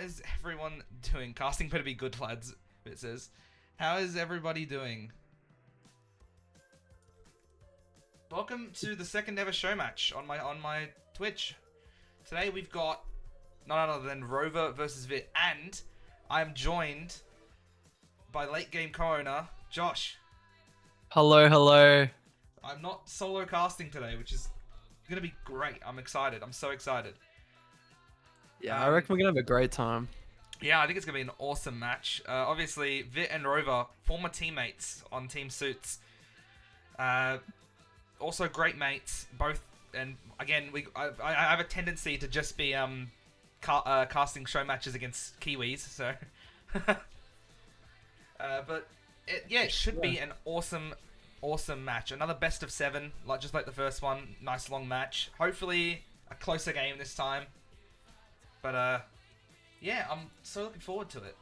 is everyone doing? Casting better be good, lads. It says, how is everybody doing? Welcome to the second ever show match on my Twitch. Today we've got none other than Rova versus Vit, and I'm joined by late game co-owner Josh. Hello, hello. I'm not solo casting today, which is gonna be great. I'm excited. I'm so excited. Yeah, I reckon we're gonna have a great time. Yeah, I think it's gonna be an awesome match. Obviously, Vit and Rova, former teammates on Team Suits. Also great mates, both. And again, I have a tendency to just be casting show matches against Kiwis. So, but it should be an awesome match. Another best of 7, just like the first one. Nice long match. Hopefully a closer game this time. But yeah, I'm so looking forward to it.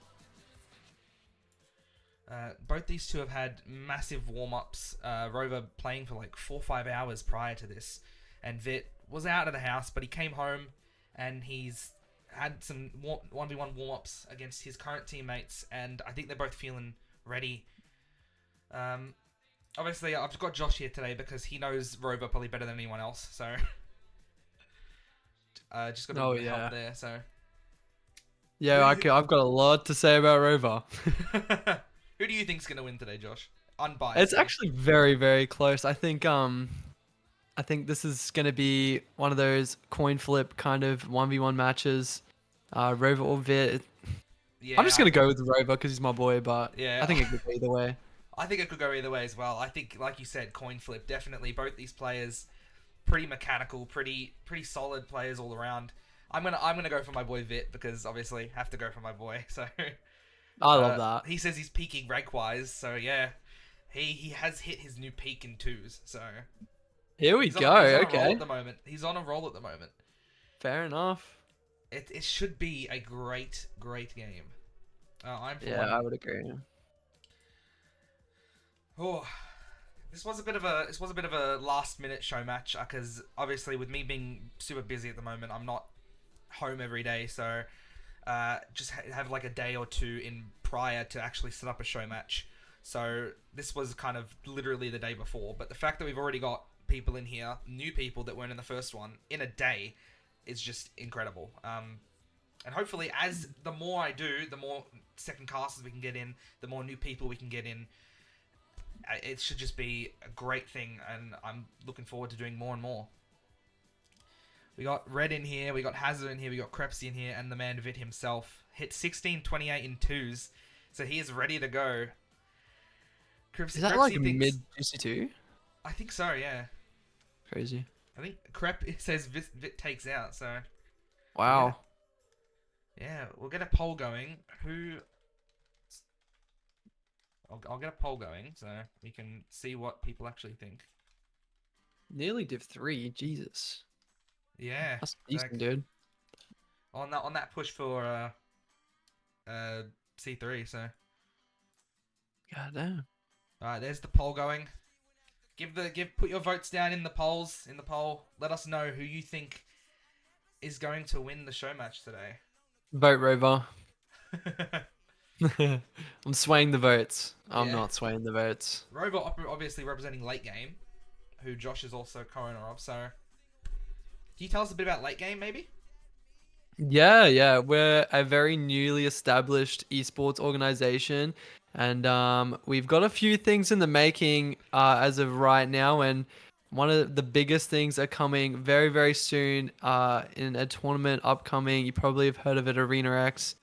Both these two have had massive warm-ups. Rova playing for like 4 or 5 hours prior to this, and Vit was out of the house, but he came home and he's had some 1v1 warm-ups against his current teammates, and I think they're both feeling ready. Obviously, I've got Josh here today because he knows Rova probably better than anyone else, so just got a bit of help there. So yeah, I've got a lot to say about Rova. Who do you think's gonna win today, Josh? Unbiased. It's actually very, very close. I think this is gonna be one of those coin flip kind of 1v1 matches. Rova or Vit. Yeah, I'm just gonna go with Rova because he's my boy, but yeah, I think it could go either way. I think it could go either way as well. I think, like you said, coin flip. Definitely, both these players, pretty mechanical, pretty solid players all around. I'm gonna go for my boy Vit because obviously have to go for my boy. So I love that. he says he's peaking rank wise. So yeah, he has hit his new peak in 2s. So Here we he's go. On a roll Okay. at the moment. He's on a roll at the moment. Fair enough. It should be a great game. I would agree. Oh, this was a bit of a last minute show match because obviously with me being super busy at the moment, I'm not home every day, so just have like a day or two in prior to actually set up a show match. So this was kind of literally the day before, but the fact that we've already got people in here, new people that weren't in the first one, in a day, is just incredible. And hopefully, as the more I do, the more second casters we can get in, the more new people we can get in. It should just be a great thing, and I'm looking forward to doing more and more. We got Red in here, we got Hazard in here, we got Crepsy in here, and the man Vit himself. Hit 16-28 in 2s, so he is ready to go. Is that like mid 2? I think so, yeah. Crazy. I think it says Vit takes out, so... Wow. Yeah, we'll get a poll going. I'll get a poll going so we can see what people actually think. Nearly Div 3, Jesus. Yeah, that's decent, dude. On that push for C3, so. God damn. All right, there's the poll going. Put your votes down in the poll. Let us know who you think is going to win the show match today. Vote Rova. I'm swaying the votes. I'm not swaying the votes. Rova obviously representing late game, who Josh is also co-owner of. So, can you tell us a bit about late game, maybe? Yeah. We're a very newly established esports organization, and we've got a few things in the making as of right now. And one of the biggest things are coming very, very soon in a tournament upcoming. You probably have heard of it, Arena X.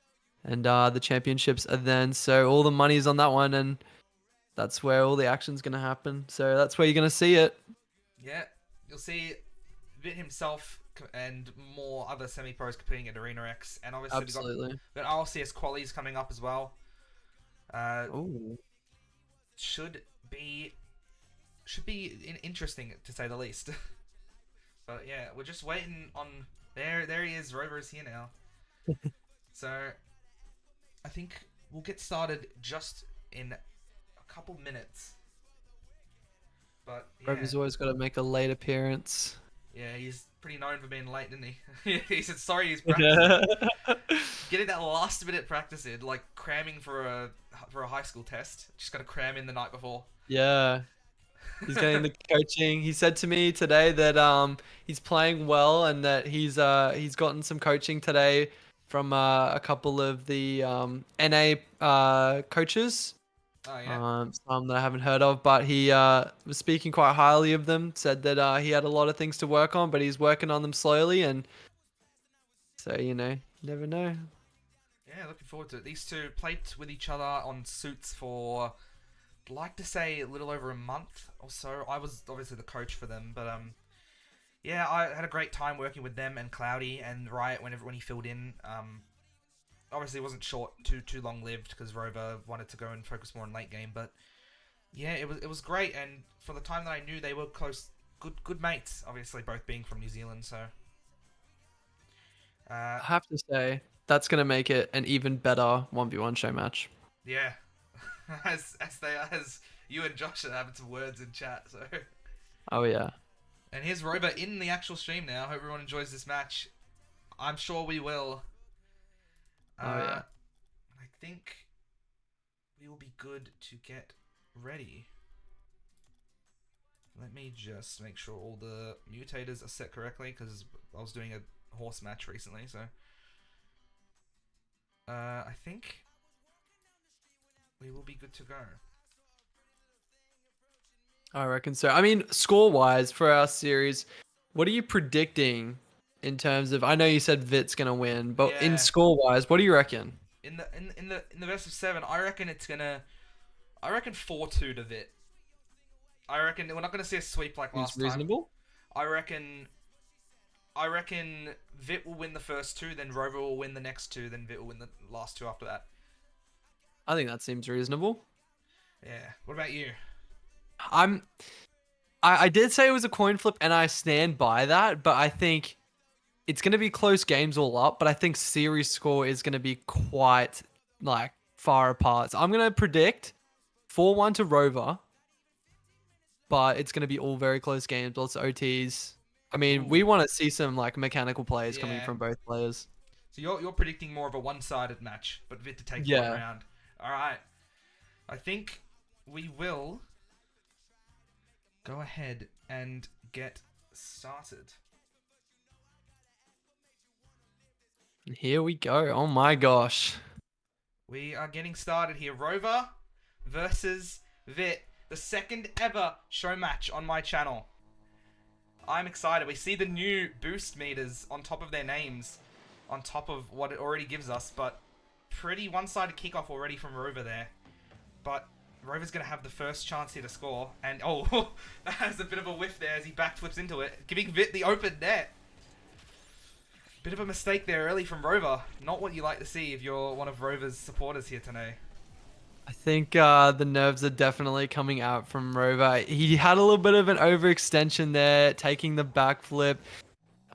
And the championships are then, so all the money's on that one, and that's where all the action's gonna happen. So that's where you're gonna see it. Yeah, you'll see Vit himself and more other semi-pros competing at Arena X, and obviously we've got RLCS qualies coming up as well. Should be interesting to say the least. But yeah, we're just waiting on. There he is. Rova is here now. So. I think we'll get started just in a couple minutes. But yeah. Rova's always got to make a late appearance. Yeah, he's pretty known for being late, didn't he? He said sorry he's practicing. Getting that last minute practice in, like cramming for a high school test. Just got to cram in the night before. Yeah. He's getting the coaching. He said to me today that he's playing well and that he's gotten some coaching today from a couple of the NA coaches. Oh yeah. Some that I haven't heard of, but he was speaking quite highly of them. Said that he had a lot of things to work on, but he's working on them slowly, and so never know. Yeah, looking forward to it. These two played with each other on suits for, I'd like to say, a little over a month or so. I was obviously the coach for them, but yeah, I had a great time working with them and Cloudy and Riot whenever when he filled in. Obviously, it wasn't short, too long lived because Rova wanted to go and focus more on late game. But yeah, it was great, and for the time that I knew, they were close, good mates. Obviously, both being from New Zealand, so uh, I have to say that's gonna make it an even better 1v1 show match. yeah, as you and Josh are having some words in chat. So, Oh yeah, and here's Rova in the actual stream now. Hope everyone enjoys this match. I'm sure we will. oh yeah. I think we will be good to get ready. Let me just make sure all the mutators are set correctly because I was doing a horse match recently, so I think we will be good to go. I reckon so. I mean, score-wise for our series, what are you predicting in terms of? I know you said Vit's gonna win, but in Yeah, score-wise, what do you reckon? in the best of seven, I reckon it's gonna. I reckon 4-2 to Vit. I reckon we're not gonna see a sweep like Seems last time. reasonable. I reckon. I reckon Vit will win the first two, then Rover will win the next two, then Vit will win the last two after that. I think that seems reasonable. Yeah. What about you? I'm. I did say it was a coin flip, and I stand by that. But I think it's gonna be close games all up. But I think series score is gonna be quite like far apart. So I'm gonna predict 4-1 to Rover, but it's going to be all very close games, lots of OTs. I mean, we Ooh. want to see some like mechanical plays coming Yeah. from both players. So you're predicting more of a one-sided match, but Vit to take one Yeah. round. All right. I think we will go ahead and get started. Here we go. Oh my gosh. We are getting started here. Rover versus Vit, the second ever show match on my channel. I'm excited. We see the new boost meters on top of their names, on top of what it already gives us, but pretty one-sided kickoff already from Rover there. But Rover's going to have the first chance here to score, and oh, that has a bit of a whiff there as he backflips into it, giving Vit the open net. Bit of a mistake there early from Rover. Not what you like to see if you're one of Rover's supporters here today. I think the nerves are definitely coming out from Rover. He had a little bit of an overextension there, taking the backflip.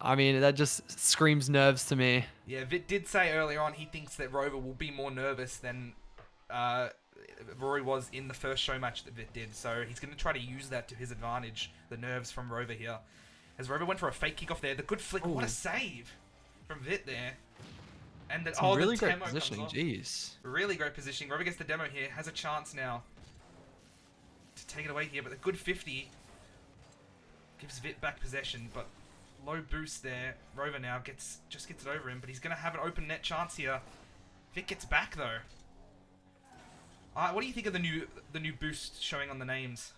I mean, that just screams nerves to me. Yeah, Vit did say earlier on he thinks that Rover will be more nervous than uh, Rory was in the first show match that Vit did. So he's going to try to use that to his advantage, the nerves from Rover here. As Rover went for a fake kickoff there, the good flick, Ooh. what a save from Vit there. And then, Some really the great demo positioning. comes off. Jeez. Really great positioning. Rover gets the demo here, has a chance now to take it away here, but the good 50 gives Vit back possession, but low boost there. Rover now just gets it over him, but he's going to have an open net chance here. Vit gets back though. What do you think of the new boost showing on the names?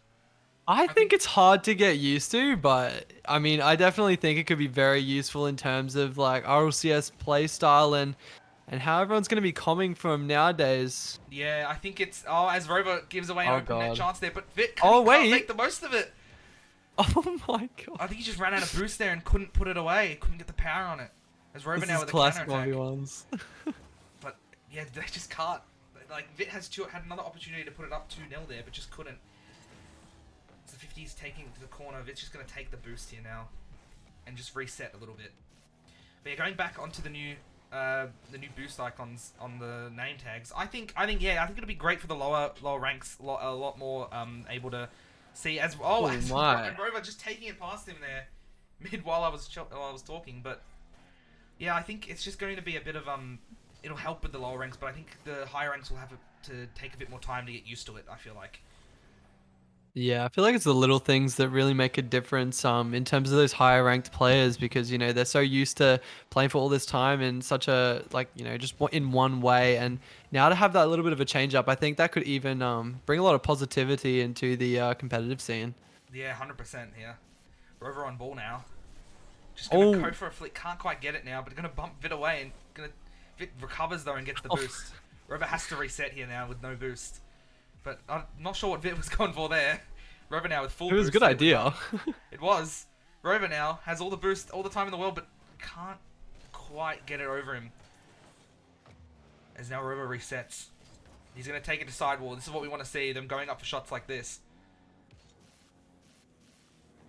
I think it's hard to get used to, but I mean, I definitely think it could be very useful in terms of like RLCS play style and how everyone's going to be coming from nowadays. Yeah, I think it's as Rover gives away an Oh open net god. chance there, but Vit Oh can't wait. make the most of it. Oh my god. I think he just ran out of boost there and couldn't put it away. Couldn't get the power on it. As Rover This now is with a classic counter attack. 1v1s. But yeah, they just can't. Like Vit had another opportunity to put it up 2-0 there, but just couldn't. So 50's taking it to the corner. Vit's just going to take the boost here now and just reset a little bit. But yeah, going back onto the new boost icons on the name tags. I think it'll be great for the lower ranks. A lot more able to see as Oh as my. Rova just taking it past him there. mid while I was talking, but yeah, I think it's just going to be a bit of it'll help with the lower ranks, but I think the higher ranks will have to take a bit more time to get used to it. I feel like. Yeah, I feel like it's the little things that really make a difference in terms of those higher ranked players because they're so used to playing for all this time in such a just in one way, and now to have that little bit of a change up, I think that could even bring a lot of positivity into the competitive scene. Yeah, 100%. Yeah, Rover on ball now. Just gonna go Oh, for a flick. Can't quite get it now, but gonna bump Vit away and Vit recovers though and gets the boost. Rover has to reset here now with no boost. But I'm not sure what Vit was going for there. Rover now with full it was a boost good to get the idea. done. It was. Rover now has all the boost, all the time in the world, but can't quite get it over him. As now Rover resets. He's going to take it to sidewall. This is what we want to see, them going up for shots like this.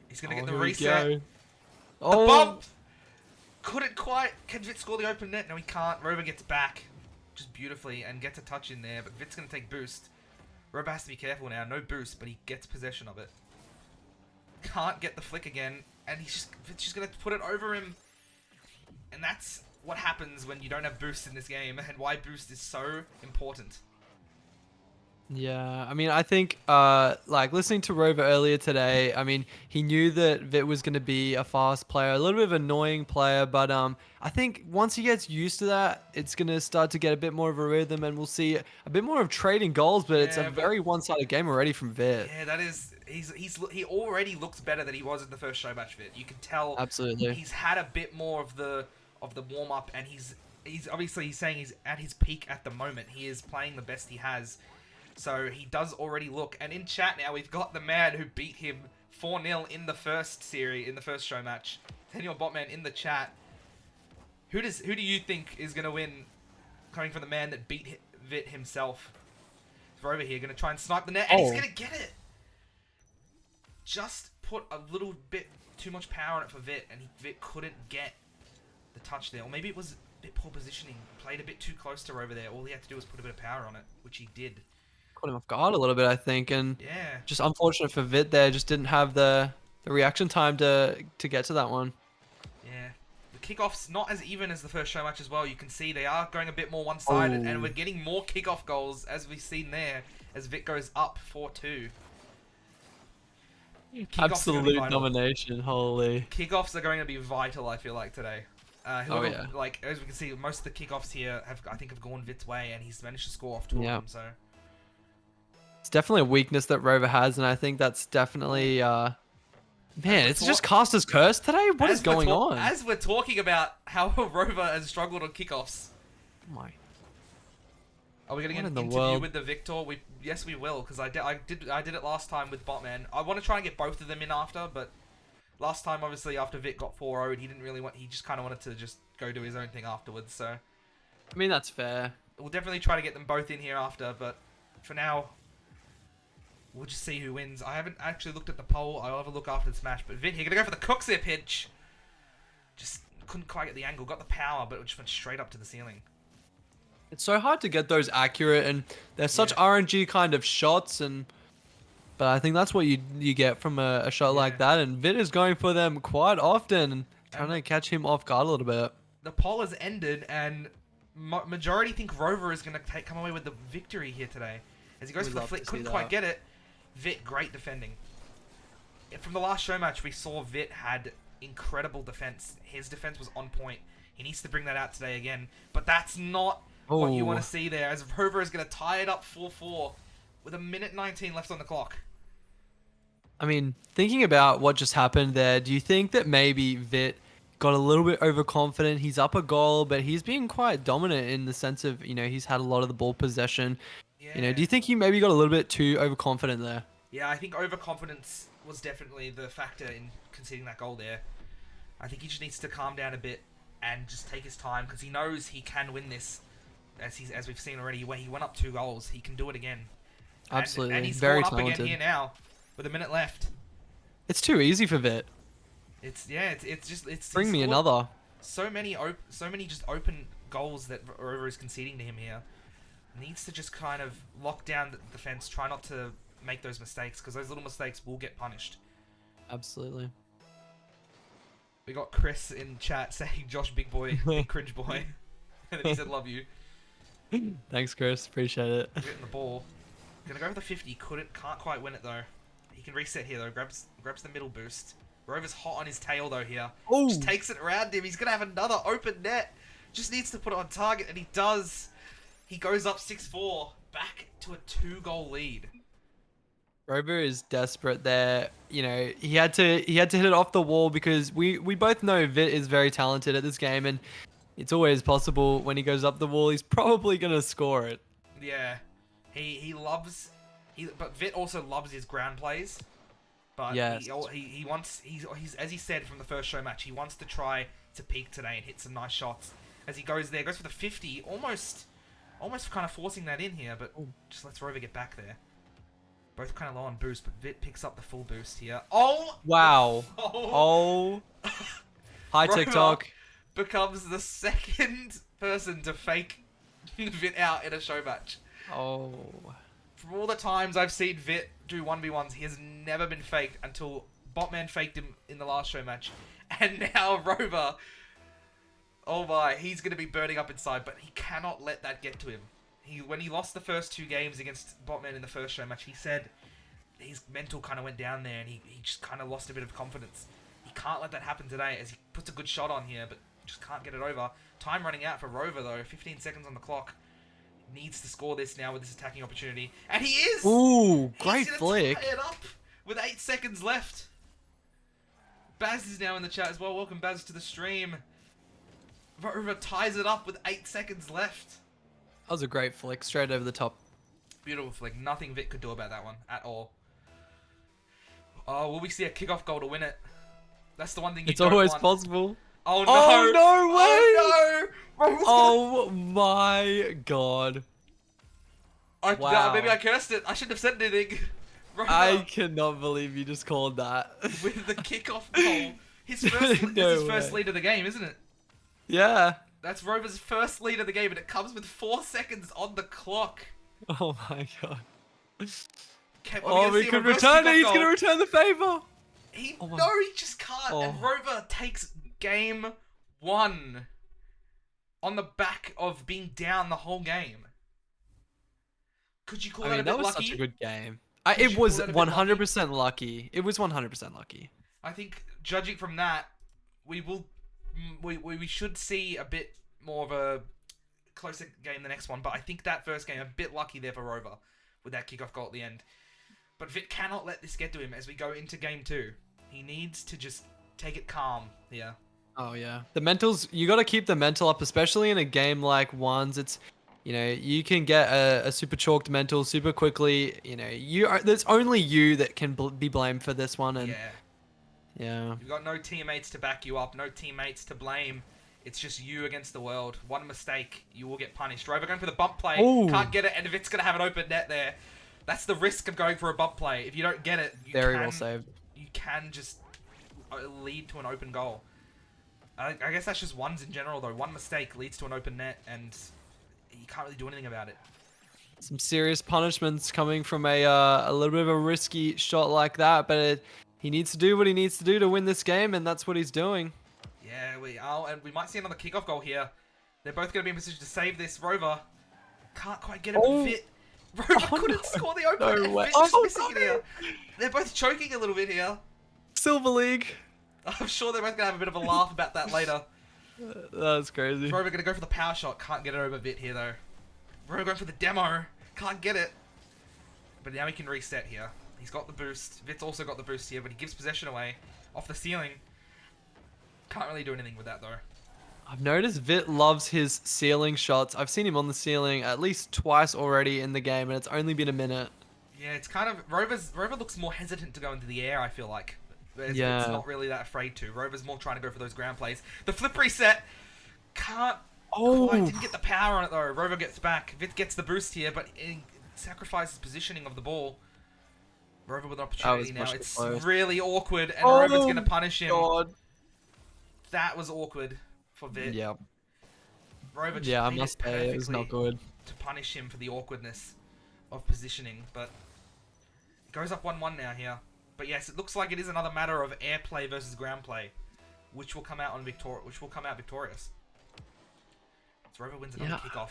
He's going to Oh, get the here we reset. go. The Oh, bump! Couldn't quite. Can Vit score the open net? No, he can't. Rover gets back just beautifully and gets a touch in there, but Vit's going to take boost. Rover has to be careful now. No boost, but he gets possession of it. Can't get the flick again, and Vit's just going to put it over him. And that's what happens when you don't have boost in this game, and why boost is so important. yeah, I mean, I think, like listening to Rover earlier today, I mean, he knew that Vit was going to be a fast player, a little bit of an annoying player, but I think once he gets used to that, it's going to start to get a bit more of a rhythm, and we'll see a bit more of trading goals. But it's a Yeah, but very one-sided game already from Vit. yeah, that is he already looks better than he was in the first show match Vit. You can tell Absolutely. he's had a bit more of the warm up, and he's obviously he's saying he's at his peak at the moment. He is playing the best he has. So he does already look, and in chat now we've got the man who beat him 4-0 in the first series, in the first show match. Daniel Botman in the chat. Who do you think is gonna win? Coming from the man that beat Vit himself. We're over here gonna try and snipe the net, and he's Oh, gonna get it. Just put a little bit too much power on it for Vit, and Vit couldn't get the touch there, or maybe it was a bit poor positioning. Played a bit too close to over there. All he had to do was put a bit of power on it, which he did. caught him off guard a little bit, I think, and Yeah. just unfortunate for Vit there, just didn't have the reaction time to get to that one. Yeah. The kickoff's not as even as the first show match as well. You can see they are going a bit more one-sided, and Oh. we're getting more kickoff goals as we've seen there, as Vit goes up 4-2. Kickoffs are going to be Absolute vital. domination, holy. Kickoffs are going to be vital, I feel like, today. Oh Whoever, yeah. like, as we can see, most of the kickoffs here I think have gone Vit's way, and he's managed to score off two of Yeah. them, so... It's definitely a weakness that Rover has, and I think that's definitely man, it's just Caster's curse today? What is going on? As we're talking about how Rova has struggled on kickoffs, Oh my. are we getting What an in the interview world? with the Victor? Yes, we will, because I did it last time with Botman. I want to try and get both of them in after, but last time, obviously, after Vic got 4-0'd, he didn't really want. He just kind of wanted to just go do his own thing afterwards. So I mean, that's fair. we'll definitely try to get them both in here after, but for now, we'll just see who wins. I haven't actually looked at the poll. I'll have a look after the smash. But Vin here, gonna go for the Cooksia pitch. Just couldn't quite get the angle. Got the power, but it just went straight up to the ceiling. It's so hard to get those accurate, and they're such Yeah. RNG kind of shots, and but I think that's what you get from a shot like Yeah. that, and Vit is going for them quite often, and trying And to catch him off guard a little bit. the poll has ended, and majority think Rover is gonna come away with the victory here today. As he goes We'd for the love flick, to see couldn't that. quite get it. Vit, great defending. From the last show match, we saw Vit had incredible defense. His defense was on point. He needs to bring that out today again. But that's not what you want to see there, as Rover is going to tie it up 4-4 with 1:19 left on the clock. I mean, thinking about what just happened there, do you think that maybe Vit got a little bit overconfident? He's up a goal, but he's been quite dominant in the sense of, he's had a lot of the ball possession. Yeah. Do you think he maybe got a little bit too overconfident there? Yeah, I think overconfidence was definitely the factor in conceding that goal there. I think he just needs to calm down a bit and just take his time, because he knows he can win this. As we've seen already, when he went up 2 goals, he can do it again. Absolutely. And he's Very going up talented. again here now with a minute left. It's too easy for Vit. It's Bring he me scored another. so many just open goals that Rover is conceding to him here. Needs to just kind of lock down the defense, try not to make those mistakes, because those little mistakes will get punished. Absolutely. We got Chris in chat saying Josh big boy, big cringe boy. And then he said love you. Thanks, Chris. Appreciate it. Getting the ball. Gonna go for the 50. Can't quite win it though. He can reset here though. Grabs the middle boost. Rover's hot on his tail though here. Just Oh, takes it around him. He's gonna have another open net. Just needs to put it on target, and he does. He goes up 6-4, back to a 2-goal lead. Rova is desperate there. You know, he had to hit it off the wall because we both know Vit is very talented at this game, and it's always possible when he goes up the wall, he's probably gonna score it. Yeah, he loves but Vit also loves his ground plays. But Yes. he wants he's as he said from the first show match, he wants to try to peak today and hit some nice shots. As he goes for the 50, almost kind of forcing that in here, but just lets Rova get back there. Both kind of low on boost, but Vit picks up the full boost here. Oh! Wow. Oh! Oh. Hi, Rova TikTok. becomes the second person to fake Vit out in a show match. Oh. From all the times I've seen Vit do 1v1s, he has never been faked until Botman faked him in the last show match. And now Rova, oh my, he's going to be burning up inside, but he cannot let that get to him. When he lost the first 2 games against Botman in the first show match, he said his mental kind of went down there and he just kind of lost a bit of confidence. He can't let that happen today as he puts a good shot on here, but just can't get it over. Time running out for Rova though, 15 seconds on the clock. Needs to score this now with this attacking opportunity. And he is! Ooh, great He's gonna flick. tie it up with 8 seconds left. Baz is now in the chat as well. Welcome, Baz, to the stream. Rova ties it up with 8 seconds left. That was a great flick, straight over the top. Beautiful flick. Nothing Vic could do about that one at all. Oh, will we see a kickoff goal to win it? That's the one thing you It's don't always want. possible. Oh no! Oh, no Oh no! Rova's Oh my god. Wow. Maybe I cursed it. I shouldn't have said anything. Rova, I cannot believe you just called that. with the kickoff goal. His first, No his first way. lead of the game, isn't it? Yeah. That's Rova's first lead of the game, and it comes with 4 seconds on the clock. Oh my god. Oh, We could return it. He's going to return the favor. No, he just can't. And Oh. Rova takes game 1 on the back of being down the whole game. Could you call that a bit that was lucky? such a good game. Could It you was call that a bit 100% lucky. It was 100% lucky. I think, judging from that, we should see a bit more of a closer game the next one. But I think that first game, a bit lucky there for Rova with that kickoff goal at the end. But Vit cannot let this get to him as we go into game 2. He needs to just take it calm here. Oh yeah. The mentals, you got to keep the mental up, especially in a game like ones. It's, you know, you can get a super chalked mental super quickly. You know, there's only you that can be blamed for this one. And Yeah. yeah. You've got no teammates to back you up, no teammates to blame. It's just you against the world. One mistake, you will get punished. Rover going for the bump play. Ooh. Can't get it, and Vit's going to have an open net there. That's the risk of going for a bump play. If you don't get it, Very well saved. You can just lead to an open goal. I guess that's just ones in general, though. One mistake leads to an open net, and you can't really do anything about it. Some serious punishments coming from a little bit of a risky shot like that, but he needs to do what he needs to do to win this game, and that's what he's doing. Yeah, we are, and we might see another kickoff goal here. They're both going to be in position to save this. Rover can't quite get it, but Vit. Rover couldn't score the open. No way. Vit's just missing it here. They're both choking a little bit here. Silver League. I'm sure they're both going to have a bit of a laugh about that later. That's crazy. Rover going to go for the power shot. Can't get it over Vit here, though. Rover going for the demo. Can't get it. But now he can reset here. He's got the boost. Vit's also got the boost here, but he gives possession away off the ceiling. Can't really do anything with that, though. I've noticed Vit loves his ceiling shots. I've seen him on the ceiling at least twice already in the game, and it's only been a minute. Yeah, it's kind of... Rover looks more hesitant to go into the air, I feel like. It's not really that afraid to. Rover's more trying to go for those ground plays. The flip reset! Can't... quite, didn't get the power on it, though. Rover gets back. Vit gets the boost here, but it sacrifices positioning of the ball. Rover with an opportunity now. It's really awkward, and Rover's going to punish him. God. That was awkward for Vit. Yeah. Rover just I made must it say it was not good. to punish him for the awkwardness of positioning, but it goes up 1-1 now here. But yes, it looks like it is another matter of air play versus ground play. which will come out victorious. So Rova wins another Yeah. kickoff.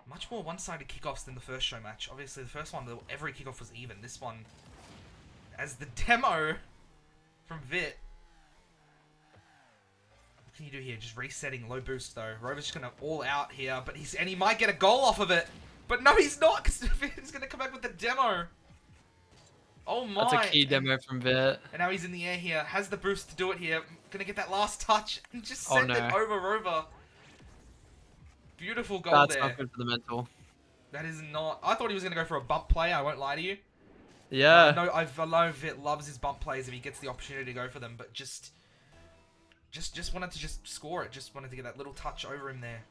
Much more one-sided kickoffs than the first show match. Obviously, the first one, every kickoff was even. This one, as the demo from Vit. What can you do here? Just resetting, low boost though. Rover's just gonna all out here, but he might get a goal off of it. But no, he's not, because Vit's gonna come back with the demo. Oh my! That's a key demo from Vit. And now he's in the air here. Has the boost to do it here. Gonna get that last touch and just Oh, send no. it over Rova. Beautiful goal That's there. not good for the mental. That is not. I thought he was gonna go for a bump play. I won't lie to you. Yeah. I know Vit loves his bump plays if he gets the opportunity to go for them, but just wanted to just score it. Just wanted to get that little touch over him there.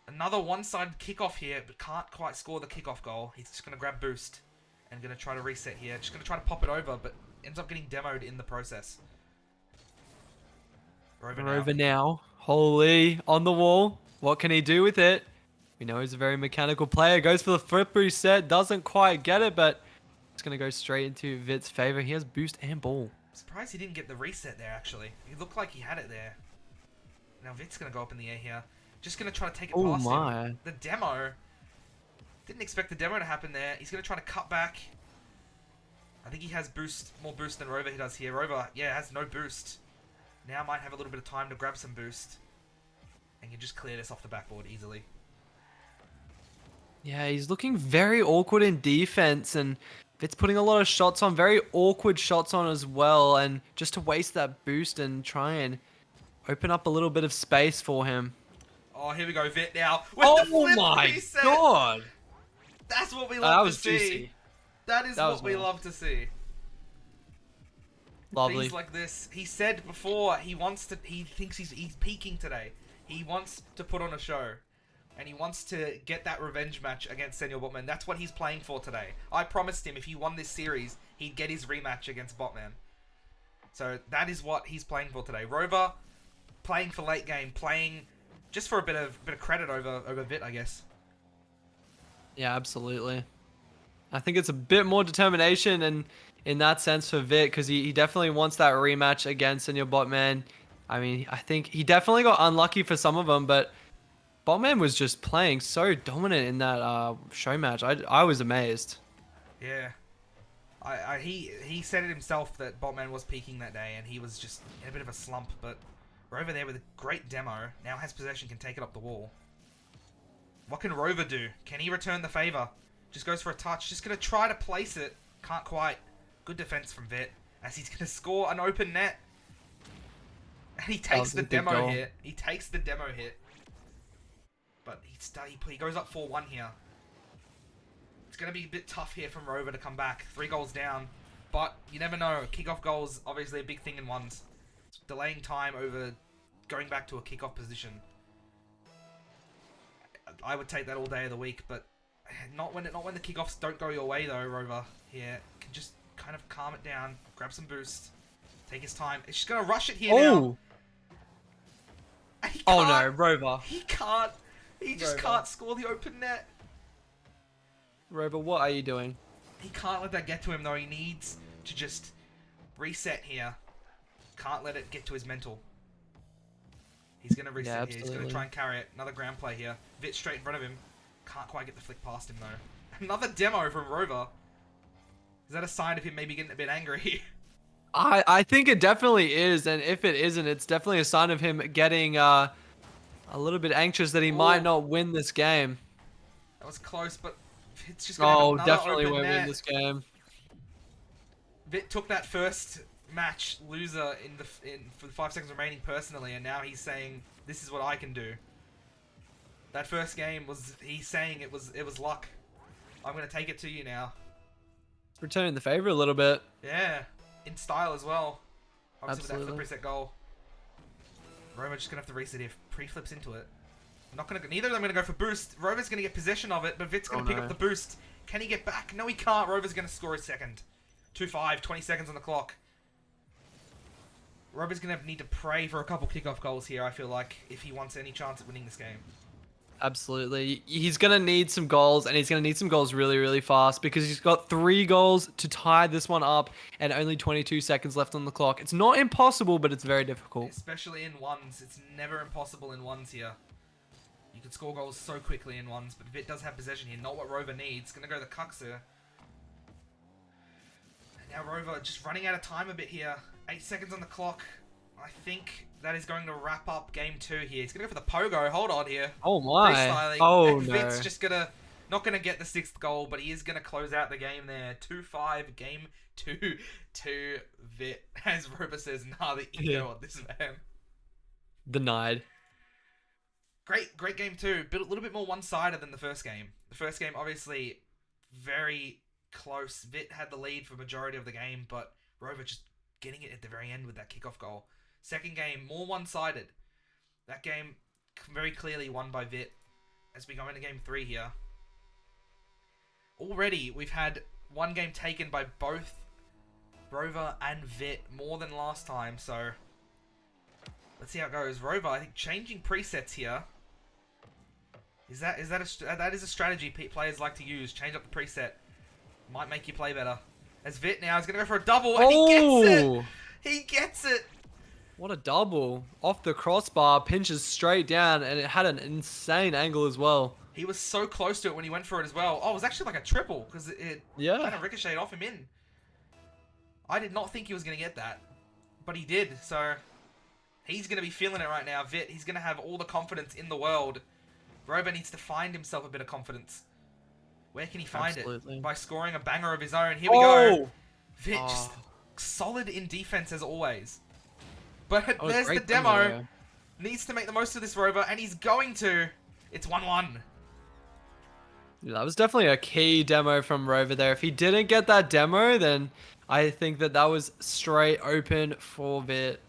Another one-sided kickoff here, but can't quite score the kickoff goal. He's just gonna grab boost and gonna try to reset here. Just gonna try to pop it over, but ends up getting demoed in the process. Rova now. Holy, on the wall. What can he do with it? We know he's a very mechanical player. Goes for the flip reset. Doesn't quite get it, but it's going to go straight into Vit's favor. He has boost and ball. Surprised he didn't get the reset there, actually. He looked like he had it there. Now Vit's going to go up in the air here. Just going to try to take it past him. The demo. Didn't expect the demo to happen there. He's going to try to cut back. I think he has more boost than Rova he does here. Rova, yeah, has no boost. Now might have a little bit of time to grab some boost. And can just clear this off the backboard easily. Yeah, he's looking very awkward in defense, and Vit's putting a lot of shots on, very awkward shots on as well, and just to waste that boost and try and open up a little bit of space for him. Oh, here we go, Vit now. With the flip reset. God! That's what we love to see. Juicy. That is what we love to see. Lovely. Things like this. He said before he thinks he's peaking today. He wants to put on a show. And he wants to get that revenge match against Senior Botman. That's what he's playing for today. I promised him if he won this series, he'd get his rematch against Botman. So that is what he's playing for today. Rova playing for late game, playing just for a bit of credit over Vit, I guess. Yeah, absolutely. I think it's a bit more determination and in that sense for Vit, because he definitely wants that rematch against Senior Botman. I mean, I think he definitely got unlucky for some of them, but Botman was just playing so dominant in that show match. I was amazed. Yeah. He said it himself that Botman was peaking that day and he was just in a bit of a slump, but Rova there with a great demo. Now has possession, can take it up the wall. What can Rova do? Can he return the favor? Just goes for a touch. Just going to try to place it. Can't quite. Good defense from Vit as he's going to score an open net. And he takes the demo hit. He takes the demo hit. But he goes up 4-1 here. It's going to be a bit tough here from Rova to come back. 3 goals down. But you never know. Kickoff goals, obviously a big thing in ones. It's delaying time over going back to a kickoff position. I would take that all day of the week, but not when the kickoffs don't go your way though, Rova. Here can just kind of calm it down, grab some boost, take his time. It's just going to rush it here now. Oh no, Rova. He can't. He just can't score the open net. Rova, what are you doing? He can't let that get to him though. He needs to just reset here. Can't let it get to his mental. He's going to reset here. He's going to try and carry it. Another ground play here. Vit straight in front of him. Can't quite get the flick past him though. Another demo from Rova. Is that a sign of him maybe getting a bit angry? I think it definitely is, and if it isn't, it's definitely a sign of him getting a little bit anxious that he might not win this game. That was close, but Vit's just going to have another definitely open won't net. win this game. Vit took that first match loser for the 5 seconds remaining personally, and now he's saying this is what I can do. That first game he's saying it was luck. I'm going to take it to you now. It's returning the favor a little bit. Yeah, in style as well. Obviously Absolutely. with that flip reset goal. Rova's just going to have to reset if pre-flips into it. Neither of them are going to go for boost. Rova's going to get possession of it, but Vit's going to pick up the boost. Can he get back? No, he can't. Rova's going to score his second. 2-5, 20 seconds on the clock. Rova's going to need to pray for a couple kickoff goals here, I feel like, if he wants any chance at winning this game. Absolutely. He's going to need some goals, and he's going to need some goals really, really fast because he's got 3 goals to tie this one up and only 22 seconds left on the clock. It's not impossible, but it's very difficult. Especially in ones. It's never impossible in ones here. You can score goals so quickly in ones, but Vit does have possession here. Not what Rova needs. Gonna go the Cucks here. And now Rova just running out of time a bit here. 8 seconds on the clock. I think that is going to wrap up game 2 here. He's gonna go for the pogo. Hold on here. Oh my. Freestyling. Oh And no. Vit's just gonna not gonna get the 6th goal, but he is gonna close out the game there. 2-5 game 2 to Vit. As Rova says, nah, the ego on this man. Denied. Great game too. But a little bit more one-sided than the first game. The first game, obviously, very close. Vit had the lead for majority of the game, but Rova just getting it at the very end with that kickoff goal. Second game, more one-sided. That game very clearly won by Vit. As we go into game 3 here. Already, we've had one game taken by both Rova and Vit more than last time, so let's see how it goes. Rova, I think changing presets here. That is a strategy players like to use. Change up the preset. Might make you play better. As Vit now is going to go for a double, and he gets it! He gets it! What a double. Off the crossbar, pinches straight down, and it had an insane angle as well. He was so close to it when he went for it as well. Oh, it was actually like a triple, because it kind of ricocheted off him in. I did not think he was going to get that, but he did, so he's going to be feeling it right now. Vit, he's going to have all the confidence in the world. Rova needs to find himself a bit of confidence. Where can he find it? By scoring a banger of his own. Here we go. Vit just solid in defense as always. But there's the demo. Needs to make the most of this, Rova, and he's going to. It's 1-1. Yeah, that was definitely a key demo from Rova there. If he didn't get that demo, then I think that was straight open for Vit.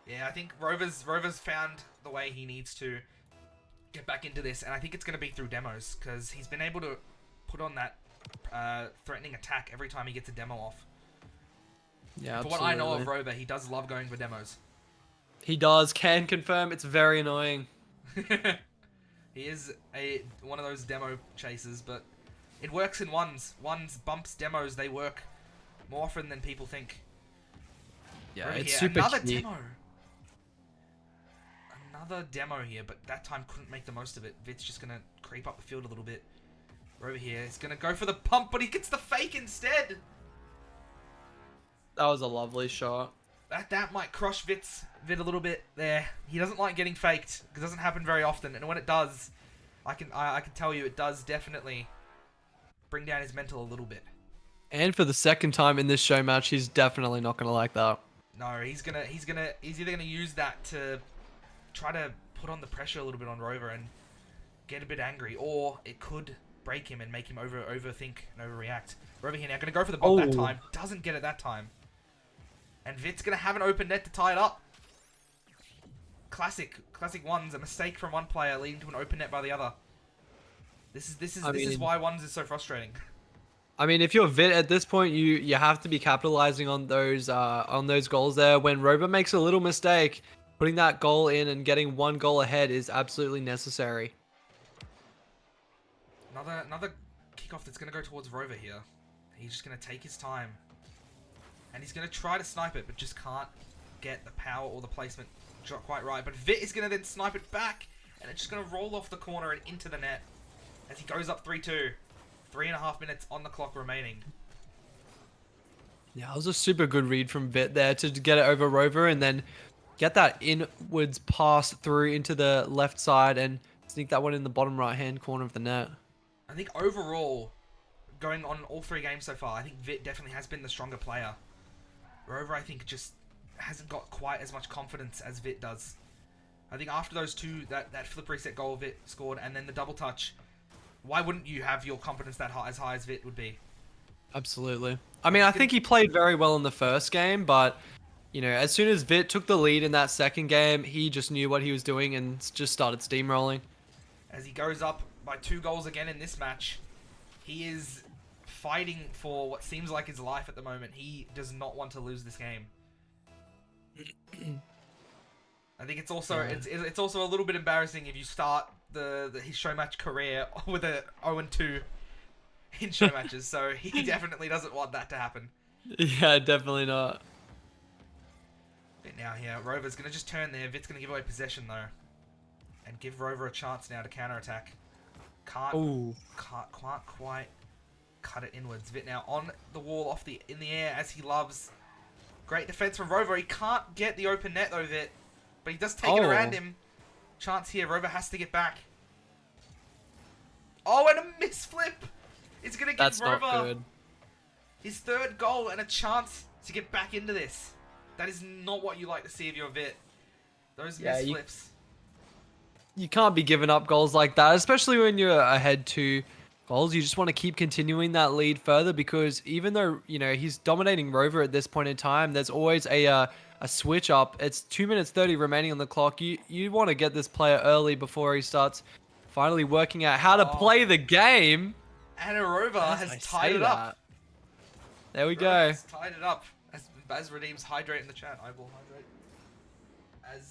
Yeah, I think Rova's found the way he needs to get back into this, and I think it's going to be through demos, because he's been able to put on that threatening attack every time he gets a demo off. Yeah, For what I know of Rova, he does love going for demos. He does. Can confirm it's very annoying. He is one of those demo chasers, but it works in ones. Ones, bumps, demos, they work more often than people think. Yeah, Rova it's here. super Another key. demo. Another demo here, but that time couldn't make the most of it. Vit's just going to creep up the field a little bit. Rova here is going to go for the pump, but he gets the fake instead. That was a lovely shot. That might crush Vit a little bit there. He doesn't like getting faked, because it doesn't happen very often. And when it does, I can tell you it does definitely bring down his mental a little bit. And for the second time in this show match, he's definitely not going to like that. No, he's either gonna use that to try to put on the pressure a little bit on Rova and get a bit angry, or it could break him and make him overthink and overreact. Rova here now gonna go for the bomb that time. Doesn't get it that time. And Vit's gonna have an open net to tie it up. Classic ones. A mistake from one player leading to an open net by the other. This is why ones is so frustrating. I mean, if you're Vit at this point, you have to be capitalizing on those goals there. When Rova makes a little mistake, putting that goal in and getting one goal ahead is absolutely necessary. Another kickoff that's gonna go towards Rova here. He's just gonna take his time. And he's going to try to snipe it, but just can't get the power or the placement quite right. But Vit is going to then snipe it back, and it's just going to roll off the corner and into the net as he goes up 3-2. 3.5 minutes on the clock remaining. Yeah, it was a super good read from Vit there to get it over Rova and then get that inwards pass through into the left side and sneak that one in the bottom right-hand corner of the net. I think overall, going on all 3 games so far, I think Vit definitely has been the stronger player. Rova, I think, just hasn't got quite as much confidence as Vit does. I think after those two, that flip reset goal Vit scored, and then the double touch, why wouldn't you have your confidence that high as Vit would be? Absolutely. I mean, I think he played very well in the first game, but, you know, as soon as Vit took the lead in that second game, he just knew what he was doing and just started steamrolling. As he goes up by 2 goals again in this match, he is fighting for what seems like his life at the moment. He does not want to lose this game. I think it's also it's also a little bit embarrassing if you start his show match career with a 0-2 in show matches, so he definitely doesn't want that to happen. Yeah, definitely not. But now here, Rover's gonna just turn there. Vit's gonna give away possession though, and give Rover a chance now to counter attack. Can't, Oh, can't quite cut it inwards. Vit now on the wall, in the air as he loves. Great defense from Rover. He can't get the open net though, Vit, but he does take it around him. Chance here. Rover has to get back. Oh, and a misflip. It's gonna give that's Rova not good. his third goal and a chance to get back into this. That is not what you like to see of your Vit. Those misflips. You can't be giving up goals like that, especially when you're ahead 2 goals. You just want to keep continuing that lead further, because even though, you know, he's dominating Rover at this point in time, there's always a switch up. It's 2 minutes 30 remaining on the clock. You want to get this player early before he starts finally working out how to play the game. And Rova has tied it up. There we Rova go. has tied it up. As Redeems hydrate in the chat. I will hydrate.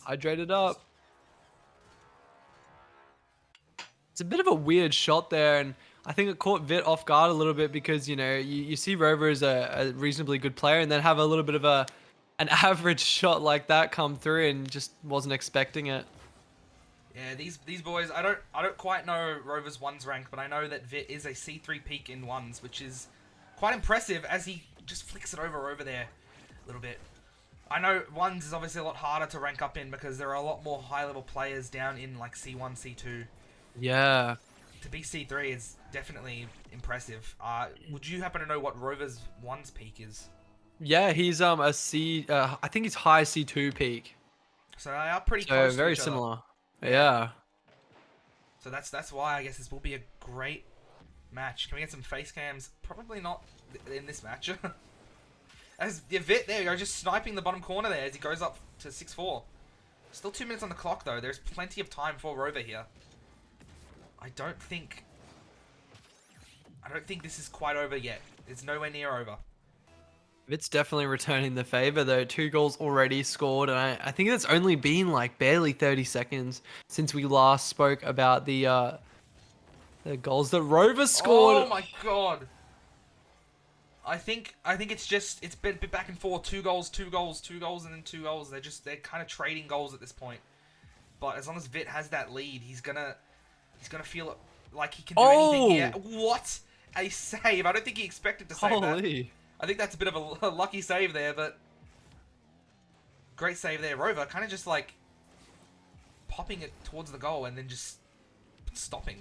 Hydrated up. It's a bit of a weird shot there, and I think it caught Vit off guard a little bit, because, you know, you see Rover as a reasonably good player, and then have a little bit of an average shot like that come through, and just wasn't expecting it. Yeah, these boys, I don't quite know Rover's ones rank, but I know that Vit is a C3 peak in ones, which is quite impressive as he just flicks it over there a little bit. I know ones is obviously a lot harder to rank up in, because there are a lot more high level players down in like C1, C2. Yeah. To be C3 is definitely impressive. Would you happen to know what Rover's ones peak is? Yeah, he's a C. I think he's high C2 peak. So they are pretty So close. very to each similar. Other. Yeah. So that's why I guess this will be a great match. Can we get some face cams? Probably not in this match. As Vit, there you go, just sniping the bottom corner there as he goes up to 6-4. Still 2 minutes on the clock though. There's plenty of time for Rover here. I don't think this is quite over yet. It's nowhere near over. It's definitely returning the favor though. 2 goals already scored, and I think it's only been like barely 30 seconds since we last spoke about the goals that Rover scored. Oh my god. I think it's been back and forth. 2 goals, 2 goals, 2 goals, and then 2 goals. They're kind of trading goals at this point. But as long as Vit has that lead, he's gonna feel like he can do anything here. What a save! I don't think he expected to save that. I think that's a bit of a lucky save there, but great save there. Rover kind of just like popping it towards the goal and then just stopping.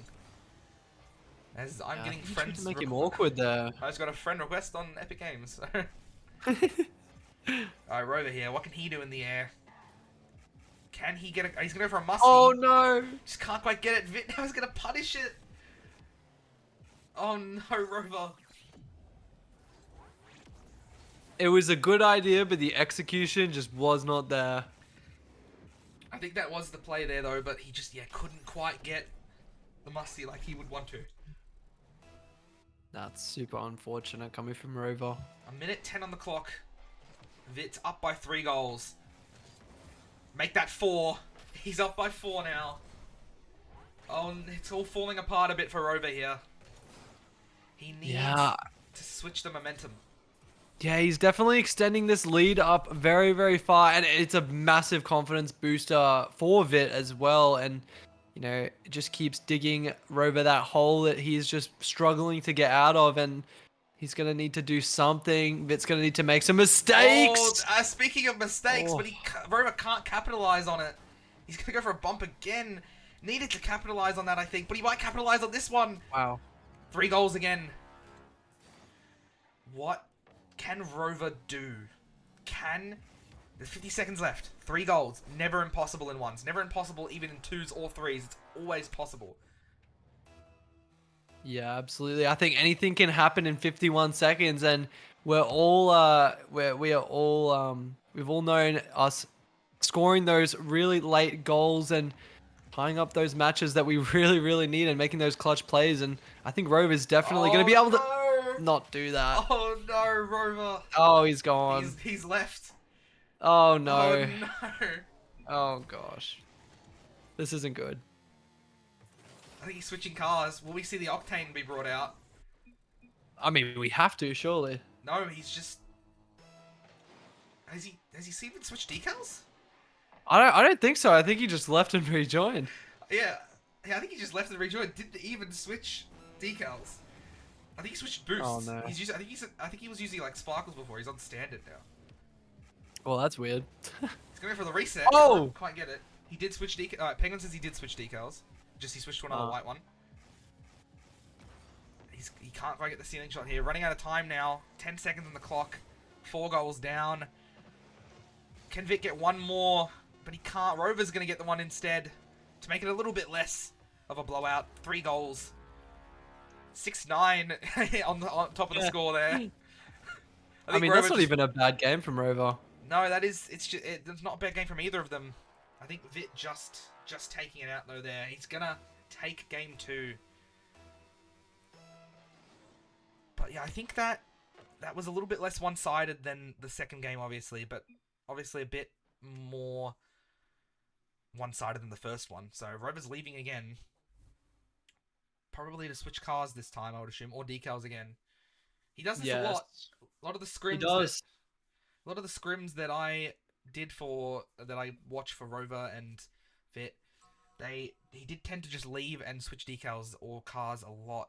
As I'm getting friends to make him awkward there. I just got a friend request on Epic Games. So. Alright, Rover here. What can he do in the air? Can he get a... He's going to go for a musty. Oh no! Just can't quite get it. Vit now is going to punish it. Oh no, Rover. It was a good idea, but the execution just was not there. I think that was the play there though, but he just, couldn't quite get the musty like he would want to. That's super unfortunate coming from Rover. 1:10 on the clock. Vit's up by 3 goals. Make that 4. He's up by 4 now. Oh, it's all falling apart a bit for Rover here. He needs to switch the momentum. Yeah, he's definitely extending this lead up very, very far, and it's a massive confidence booster for Vit as well. And you know, it just keeps digging Rover that hole that he's just struggling to get out of, and he's gonna need to do something. Vit's gonna need to make some mistakes. Oh, speaking of mistakes, but Rover can't capitalize on it. He's gonna go for a bump again. Needed to capitalize on that, I think, but he might capitalize on this one. Wow. 3 goals again. What can Rover do? There's 50 seconds left. 3 goals. Never impossible in ones. Never impossible even in 2s or 3s. It's always possible. Yeah, absolutely. I think anything can happen in 51 seconds, and we're all we've all known us scoring those really late goals and tying up those matches that we really, really need, and making those clutch plays. And I think Rover's definitely going to be able to not do that. Oh no, Rover. Oh, he's gone. He's left. Oh no. Oh no. Oh gosh. This isn't good. I think he's switching cars. Will we see the Octane be brought out? I mean, we have to, surely. No, he's just... Has he even switched decals? I don't think so. I think he just left and rejoined. Yeah. Yeah, I think he just left and rejoined. Didn't even switch decals. I think he switched Oh boosts. no. I think he was using like sparkles before. He's on standard now. Well, that's weird. He's going for the reset. Oh! Can't quite get it. He did switch decals. Penguin says he did switch decals. Just he switched to another white one. He can't quite get the ceiling shot here. Running out of time now. 10 seconds on the clock. 4 goals down. Can Vic get one more? But he can't. Rover's going to get the one instead to make it a little bit less of a blowout. 3 goals. 6-9 on top of the score there. I mean, that's not even a bad game from Rova. No, that is. It's not a bad game from either of them. I think Vit just taking it out though there. He's gonna take game 2. But yeah, I think that was a little bit less one-sided than the second game, obviously, but obviously a bit more one-sided than the first one. So Rover's leaving again. Probably to switch cars this time, I would assume, or decals again. He does this a lot. A lot of the scrims. He does. A lot of the scrims that I watch for Rova and Vit, he did tend to just leave and switch decals or cars a lot.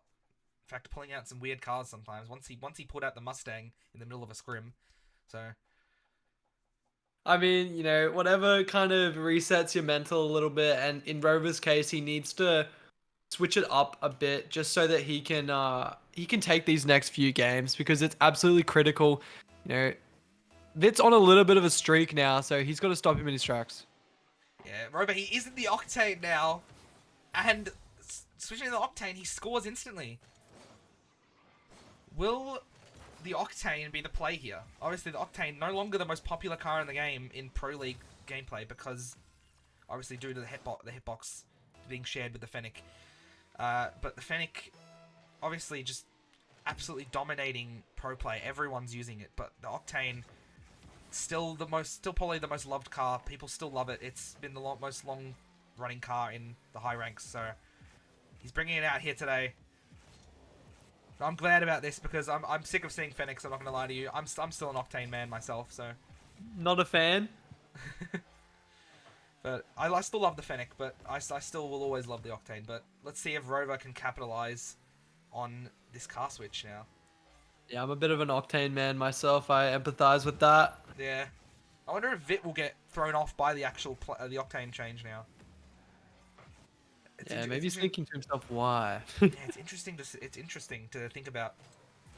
In fact, pulling out some weird cars sometimes. Once he pulled out the Mustang in the middle of a scrim. So I mean, you know, whatever kind of resets your mental a little bit, and in Rover's case, he needs to switch it up a bit just so that he can take these next few games, because it's absolutely critical. You know, Vit's on a little bit of a streak now, so he's got to stop him in his tracks. yeah, Rova, he is in the Octane now, and switching to the Octane, he scores instantly. Will the Octane be the play here? Obviously, the Octane no longer the most popular car in the game in Pro League gameplay because, obviously, due to the hitbox being shared with the Fennec. But the Fennec, obviously, just absolutely dominating pro play. Everyone's using it, but the Octane still probably the most loved car. People still love it. It's been the most long-running car in the high ranks, so he's bringing it out here today. I'm glad about this because I'm sick of seeing Fennec. I'm not gonna lie to you. I'm still an Octane man myself, so. Not a fan. But I still love the Fennec, but I still will always love the Octane. But let's see if Rova can capitalize on this car switch now. Yeah, I'm a bit of an Octane man myself. I empathize with that. Yeah. I wonder if Vit will get thrown off by the actual the Octane change now. Yeah, maybe he's thinking to himself, why? Yeah, it's interesting to think about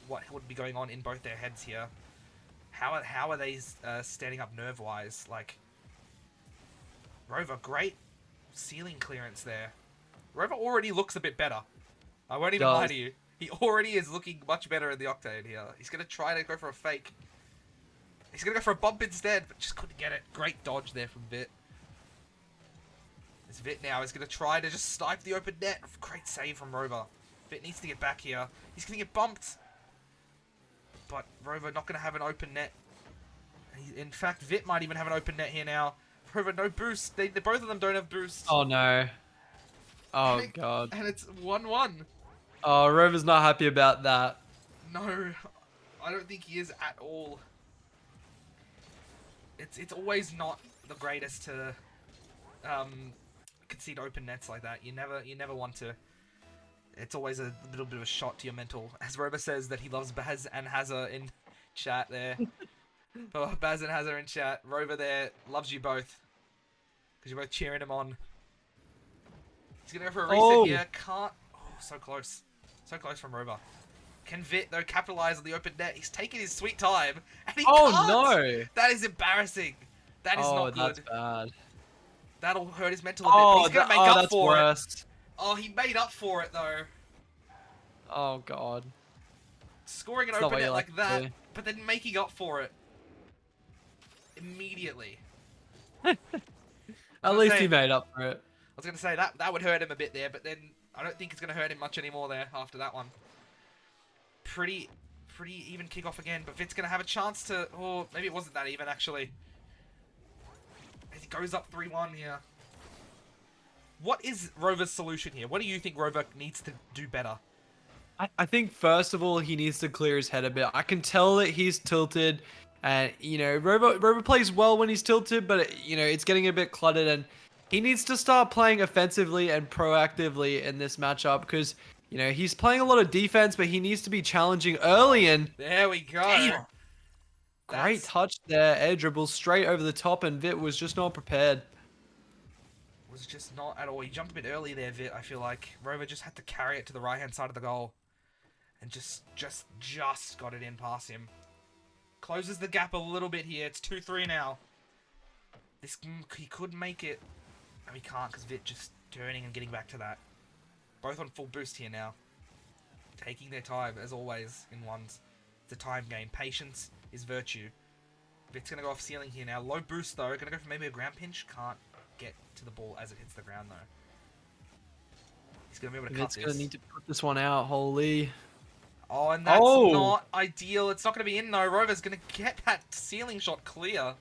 what would be going on in both their heads here. How are they standing up nerve-wise? Like, Rova, great ceiling clearance there. Rova already looks a bit better. I won't even lie to you. He already is looking much better in the Octane here. He's going to try to go for a fake. He's going to go for a bump instead, but just couldn't get it. Great dodge there from Vit. This Vit now is going to try to just snipe the open net. Great save from Rova. Vit needs to get back here. He's going to get bumped. But Rova not going to have an open net. In fact, Vit might even have an open net here now. Rova, no boost. Both of them don't have boost. Oh, no. Oh, God. And it's 1-1. Oh, Rover's not happy about that. No, I don't think he is at all. It's always not the greatest to concede open nets like that. You never want to. It's always a little bit of a shot to your mental. As Rova says that he loves Baz and Hazza in chat there. Oh, Baz and Hazza in chat. Rova there loves you both because you're both cheering him on. He's gonna go for a reset here. Can't. Oh, so close. So close from Rova. Can Vit, though, capitalize on the open net? He's taking his sweet time, and he can't! No! That is embarrassing. That is not good. That's bad. That'll hurt his mental a bit, but he's going to make up for it. Oh, he made up for it, though. Oh, God. Scoring an open net like that, but then making up for it. Immediately. At least he made up for it. I was going to say, that would hurt him a bit there, but then I don't think it's going to hurt him much anymore there after that one. Pretty even kickoff again, but Vit's going to have a chance to... Oh, maybe it wasn't that even, actually. As he goes up 3-1 here. What is Rova's solution here? What do you think Rova needs to do better? I think first of all he needs to clear his head a bit. I can tell that he's tilted, and Rova plays well when he's tilted, but it's getting a bit cluttered, and he needs to start playing offensively and proactively in this matchup because he's playing a lot of defense, but he needs to be challenging early. And There we go. damn, great That's touch there, air dribble straight over the top, and Vit was just not prepared. was just not at all. He jumped a bit early there, Vit. I feel like Rova just had to carry it to the right hand side of the goal, and just got it in past him. Closes the gap a little bit here. It's 2-3 now. He could make it. No, he can't because Vit just turning and getting back to that. Both on full boost here now. Taking their time, as always, in ones. It's a time game. Patience is virtue. Vit's going to go off ceiling here now. Low boost, though. Going to go for maybe a ground pinch. Can't get to the ball as it hits the ground, though. He's going to be able to cut Vit's this. gonna need to put this one out. Holy. Oh, and that's Oh. not ideal. It's not going to be in, though. Rova's going to get that ceiling shot clear.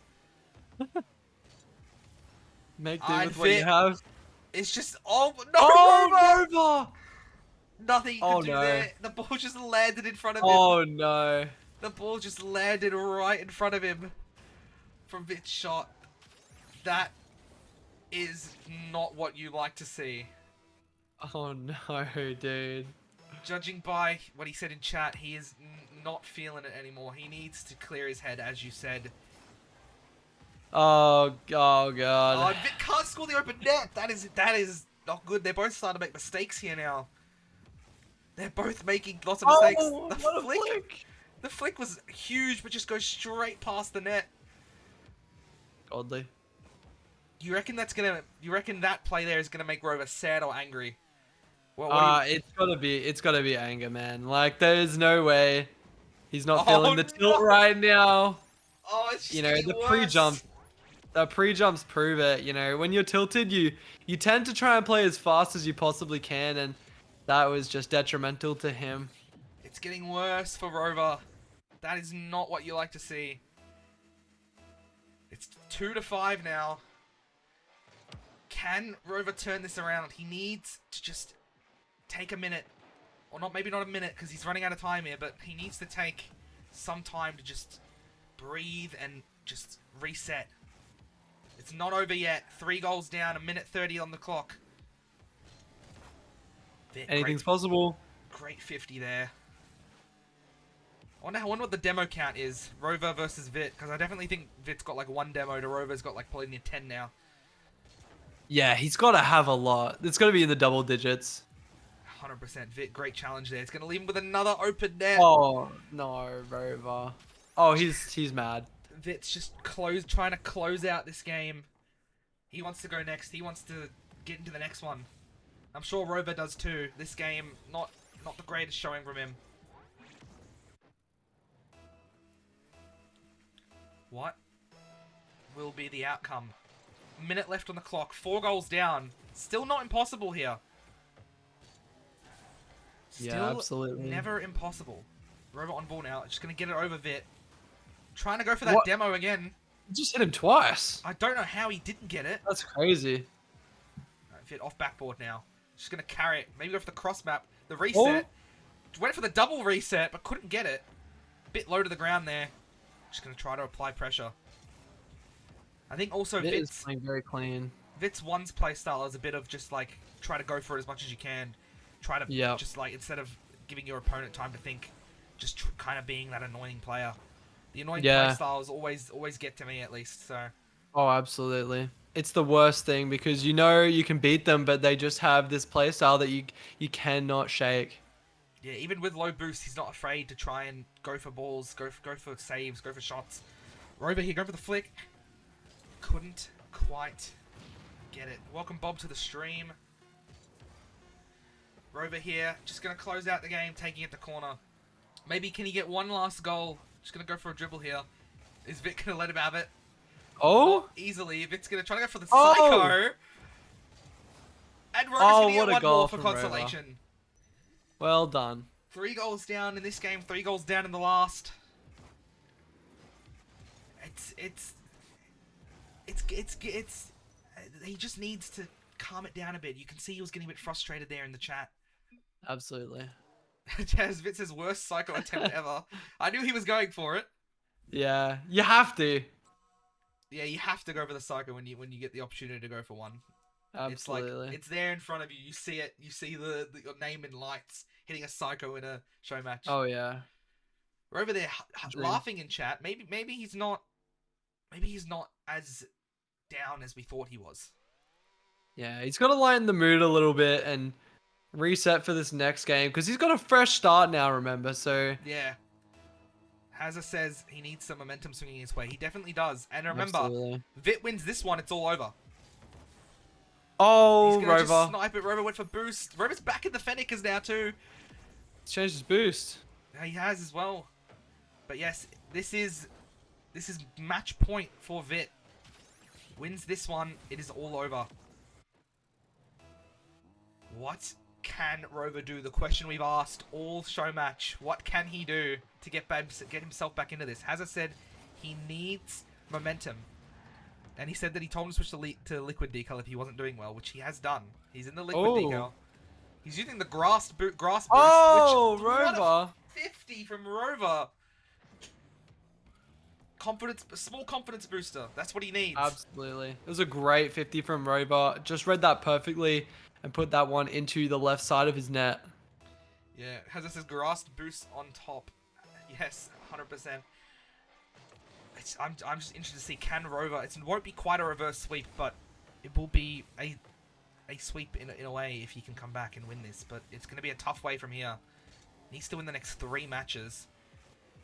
Make do And with what you Vit have. It's just... Oh, no, Oh, Rova! Rova! Nothing he could Oh, do no. there. The ball just landed in front of him. Oh no. The ball just landed right in front of him from Vit's shot. That is not what you like to see. Oh no, dude. Judging by what he said in chat, he is not feeling it anymore. He needs to clear his head, as you said. Oh Oh, god. Vit can't score the open net. That is not good. They're both starting to make mistakes here now. They're both making lots of mistakes. Oh, The what a flick. flick. The flick was huge, but just goes straight past the net. Godly. You reckon that play there is gonna make Rova sad or angry? Well, what do you... It's gotta be anger, man. Like there's no way he's not feeling Oh the tilt no! right now. Oh, it's just getting The worse. pre-jumps prove it. When you're tilted, you tend to try and play as fast as you possibly can, and that was just detrimental to him. It's getting worse for Rova. That is not what you like to see. It's 2-5 now. Can Rova turn this around? He needs to just take a minute. Or maybe not a minute, because he's running out of time here, but he needs to take some time to just breathe and just reset. It's not over yet. 3 goals down, 1:30 on the clock. Anything's possible. Great 50 there. I wonder what the demo count is. Rova versus Vit, because I definitely think Vit's got like 1 demo to Rova's got like probably near 10 now. Yeah, he's got to have a lot. It's got to be in the double digits. 100% Vit, great challenge there. It's going to leave him with another open net. Oh, no, Rova. Oh, he's mad. Vit's just trying to close out this game. He wants to go next. He wants to get into the next one. I'm sure Rova does too. This game, not the greatest showing from him. What will be the outcome? Minute left on the clock. 4 goals down. Still not impossible here. Still Yeah, absolutely. never impossible. Rova on ball now. Just going to get it over Vit. Trying to go for that What? demo again. Just hit him twice. I don't know how he didn't get it. That's crazy. Right, Vit off backboard now. Just going to carry it. Maybe go for the cross map. The reset. Went for the double reset, but couldn't get it. Bit low to the ground there. Just going to try to apply pressure. I think also Vit is Vit's playing very clean. one's play style is a bit of just like try to go for it as much as you can. Try to just like instead of giving your opponent time to think, just kind of being that annoying player. The annoying play styles always get to me at least. So. Oh, absolutely. It's the worst thing because you can beat them, but they just have this play style that you cannot shake. Yeah, even with low boost, he's not afraid to try and go for balls, go for saves, go for shots. Rova here, go for the flick. Couldn't quite get it. Welcome Bob to the stream. Rova here, just going to close out the game, taking it to corner. Maybe can he get one last goal? Just going to go for a dribble here. Is Vit going to let him have it? Oh? Not easily. Vit's going to try to go for the Oh! psycho. And Rova's going to what get a one goal more for from Rova. consolation. Well done. 3 goals down in this game, 3 goals down in the last. It's he just needs to calm it down a bit. You can see he was getting a bit frustrated there in the chat. Absolutely. Jazz Vit says worst psycho attempt ever. I knew he was going for it. Yeah, you have to. Yeah, you have to go for the psycho when you get the opportunity to go for one. It's like Absolutely. it's there in front of you. You see it. You see the your name in lights hitting a psycho in a show match. Oh yeah. We're over there Dream. laughing in chat. Maybe he's not. Maybe he's not as down as we thought he was. Yeah, he's got to lighten the mood a little bit and reset for this next game because he's got a fresh start now. Remember, so Yeah. Hazza says he needs some momentum swinging his way. He definitely does. And remember, absolutely. Vit wins this one, it's all over. He's Oh, gonna just Rova. snipe it. Rova went for boost. Rova's back in the Fenneckers now too. He's changed his boost. Yeah, he has as well. But yes, this is match point for Vit. Wins this one, it is all over. What can Rova do? The question we've asked all show match. What can he do to get himself back into this? Hazza said he needs momentum. And he said that he told him to switch to liquid decal if he wasn't doing well, which he has done. He's in the liquid decal. He's using the grass boost. Oh, which, Rova. What a 50 from Rova. Small confidence booster. That's what he needs. Absolutely. It was a great 50 from Rova. Just read that perfectly and put that one into the left side of his net. Yeah, Hazza says grass boost on top. Yes, 100%. I'm just interested to see, can Rova... It won't be quite a reverse sweep, but it will be a sweep in a way if he can come back and win this. But it's going to be a tough way from here. He needs to win the next 3 matches.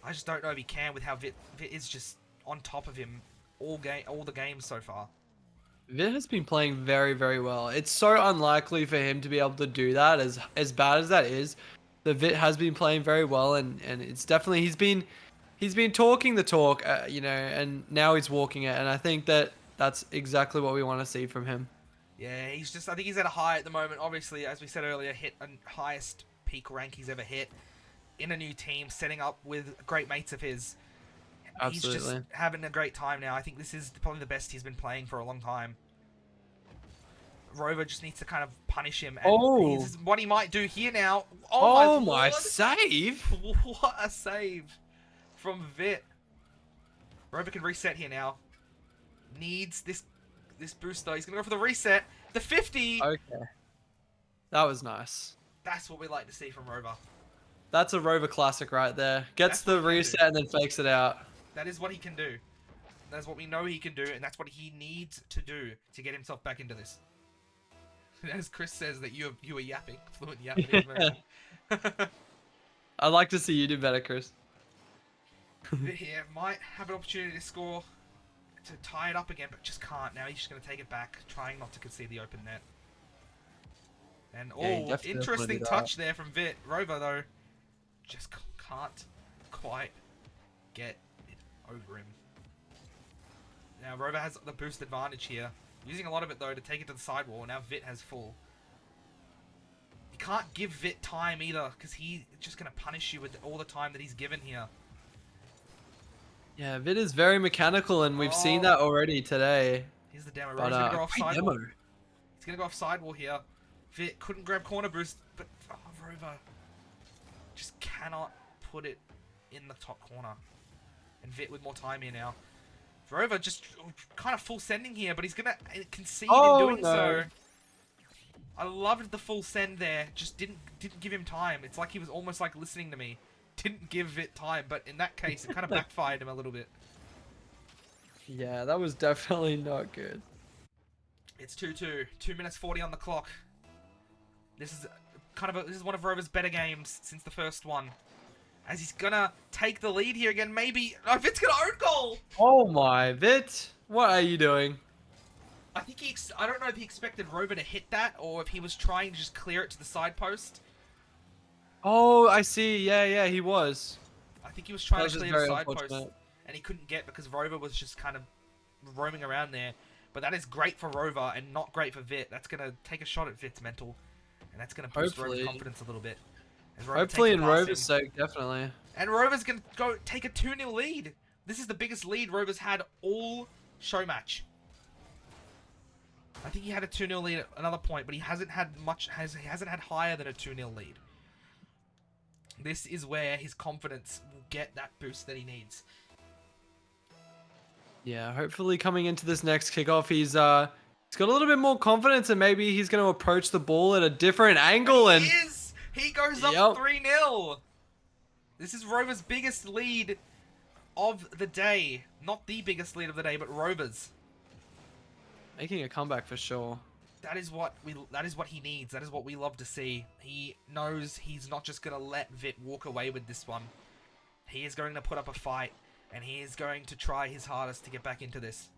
I just don't know if he can with how Vit is just on top of him all the games so far. Vit has been playing very, very well. It's so unlikely for him to be able to do that, as bad as that is. The Vit has been playing very well, and it's definitely he's been talking the talk, and now he's walking it, and I think that's exactly what we want to see from him. Yeah, I think he's at a high at the moment. Obviously, as we said earlier, hit a highest peak rank he's ever hit in a new team, setting up with great mates of his. Absolutely. He's just having a great time now. I think this is probably the best he's been playing for a long time. Rova just needs to kind of punish him. And this is what he might do here now. Oh my save! What a save from Vit. Rova can reset here now. Needs this boost though. He's going to go for the reset. The 50! Okay. That was nice. That's what we like to see from Rova. That's a Rova classic right there. Gets the reset and then fakes it out. That is what he can do. That's what we know he can do, and that's what he needs to do to get himself back into this. As Chris says that you are yapping, fluent yapping. I'd like to see you do better, Chris. Here might have an opportunity to score, to tie it up again, but just can't. Now he's just going to take it back, trying not to concede the open net. And interesting touch there from Vit. Rova though, just can't quite get it over him. Now Rova has the boost advantage here. Using a lot of it though to take it to the sidewall. Now Vit has full. You can't give Vit time either, because he's just going to punish you with all the time that he's given here. Yeah, Vit is very mechanical, and we've seen that already today. Here's the demo. Rova's going to go off sidewall. Demo. He's going to go off sidewall here. Vit couldn't grab corner boost, but Rova just cannot put it in the top corner. And Vit with more time here now. Rova just kind of full sending here, but he's going to concede in doing so. I loved the full send there. Just didn't give him time. It's like he was almost like listening to me. Didn't give Vit time, but in that case, it kind of backfired him a little bit. Yeah, that was definitely not good. It's 2-2. 2 minutes 40 on the clock. This is one of Rova's better games since the first one. As he's gonna take the lead here again, maybe. Oh, Vit's gonna own goal! Oh my, Vit! What are you doing? I think I don't know if he expected Rova to hit that, or if he was trying to just clear it to the side post. Oh, I see. Yeah, he was. I think he was trying to clear the side post, unfortunate. and he couldn't get because Rova was just kind of roaming around there. But that is great for Rova and not great for Vit. That's gonna take a shot at Vit's mental, and that's gonna boost Rova's confidence a little bit. Hopefully in Rova's sake, definitely. And Rova's going to go take a 2-0 lead. This is the biggest lead Rova's had all show match. I think he had a 2-0 lead at another point, but he hasn't had much. He hasn't had higher than a 2-0 lead. This is where his confidence will get that boost that he needs. Yeah, hopefully coming into this next kickoff, he's got a little bit more confidence and maybe he's going to approach the ball at a different And he angle and is! He goes up yep, 3-0! This is Rova's biggest lead of the day. Not the biggest lead of the day, but Rova's. making a comeback for sure. That is what he needs. That is what we love to see. He knows he's not just going to let Vit walk away with this one. He is going to put up a fight, and he is going to try his hardest to get back into this.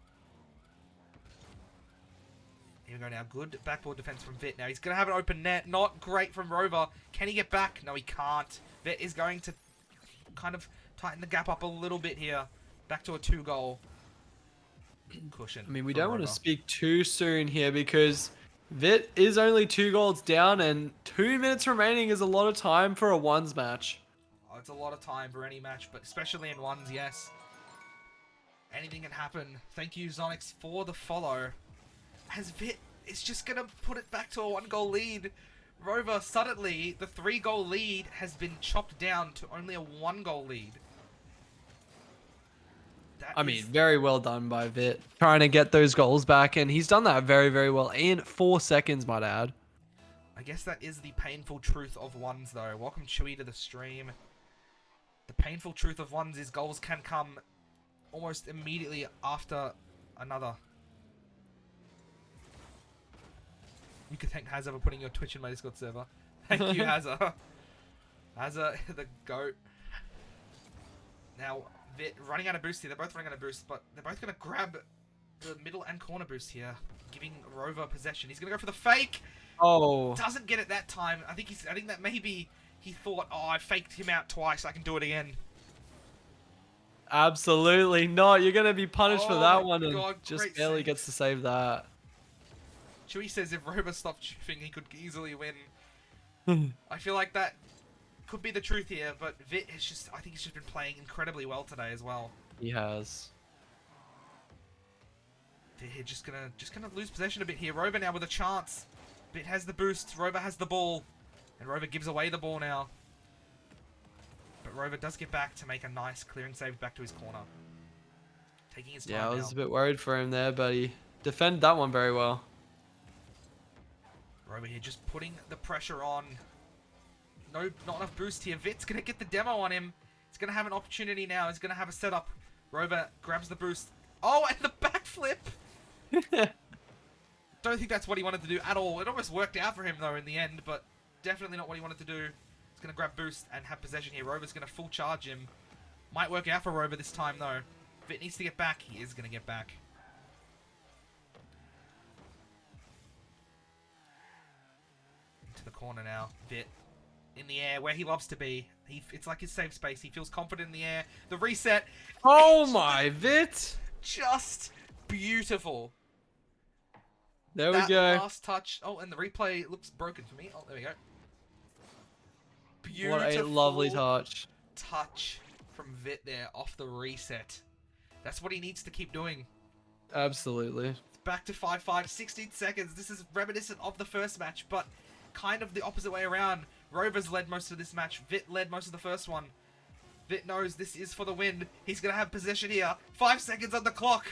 Here we go now. Good backboard defense from Vit. Now he's going to have an open net. Not great from Rova. Can he get back? No, he can't. Vit is going to kind of tighten the gap up a little bit here. Back to a 2-goal cushion. I mean, we from don't want to Rova. speak too soon here because Vit is only 2 goals down and 2 minutes remaining is a lot of time for a ones match. Oh, it's a lot of time for any match, but especially in ones, yes. Anything can happen. Thank you, Zonix, for the follow. As Vit is just going to put it back to a 1-goal lead. Rova, suddenly, the 3-goal lead has been chopped down to only a 1-goal lead. I mean, very well done by Vit. Trying to get those goals back, and he's done that very, very well in 4 seconds, might add. I guess that is the painful truth of ones, though. Welcome, Chewy, to the stream. The painful truth of ones is goals can come almost immediately after another. You could thank Hazza for putting your Twitch in my Discord server. Thank you, Hazza. Hazza, the GOAT. Now, Vit running out of boost here. They're both running out of boost, but they're both going to grab the middle and corner boost here, giving Rova possession. He's going to go for the fake. Oh. Doesn't get it that time. I think that maybe he thought, oh, I faked him out twice. I can do it again. Absolutely not. You're going to be punished for that one and God, just barely save. gets to save that. Chewy says if Rova stopped chipping, he could easily win. I feel like that could be the truth here, but Vit has I think he's just been playing incredibly well today as well. He has. They're just gonna lose possession a bit here. Rova now with a chance. Vit has the boost. Rova has the ball. And Rova gives away the ball now. But Rova does get back to make a nice clearing save back to his corner. Taking his time Yeah, I was now. a bit worried for him there, but he defended that one very well. Rova here just putting the pressure on. No, not enough boost here. Vit's going to get the demo on him. He's going to have an opportunity now. He's going to have a setup. Rova grabs the boost. Oh, and the backflip! Don't think that's what he wanted to do at all. It almost worked out for him, though, in the end, but definitely not what he wanted to do. He's going to grab boost and have possession here. Rova's going to full charge him. Might work out for Rova this time, though. Vit needs to get back. He is going to get back. Into the corner now. Vit in the air, where he loves to be. It's like his safe space. He feels confident in the air. The reset. Oh my Vit! Just beautiful. There That we go. last touch. Oh, and the replay looks broken for me. Oh, there we go. Beautiful. What a lovely touch. Touch from Vit there off the reset. That's what he needs to keep doing. Absolutely. It's back to 5-5, 16 seconds. This is reminiscent of the first match, but kind of the opposite way around. Rova's led most of this match. Vit led most of the first one. Vit knows this is for the win. He's going to have possession here. 5 seconds on the clock.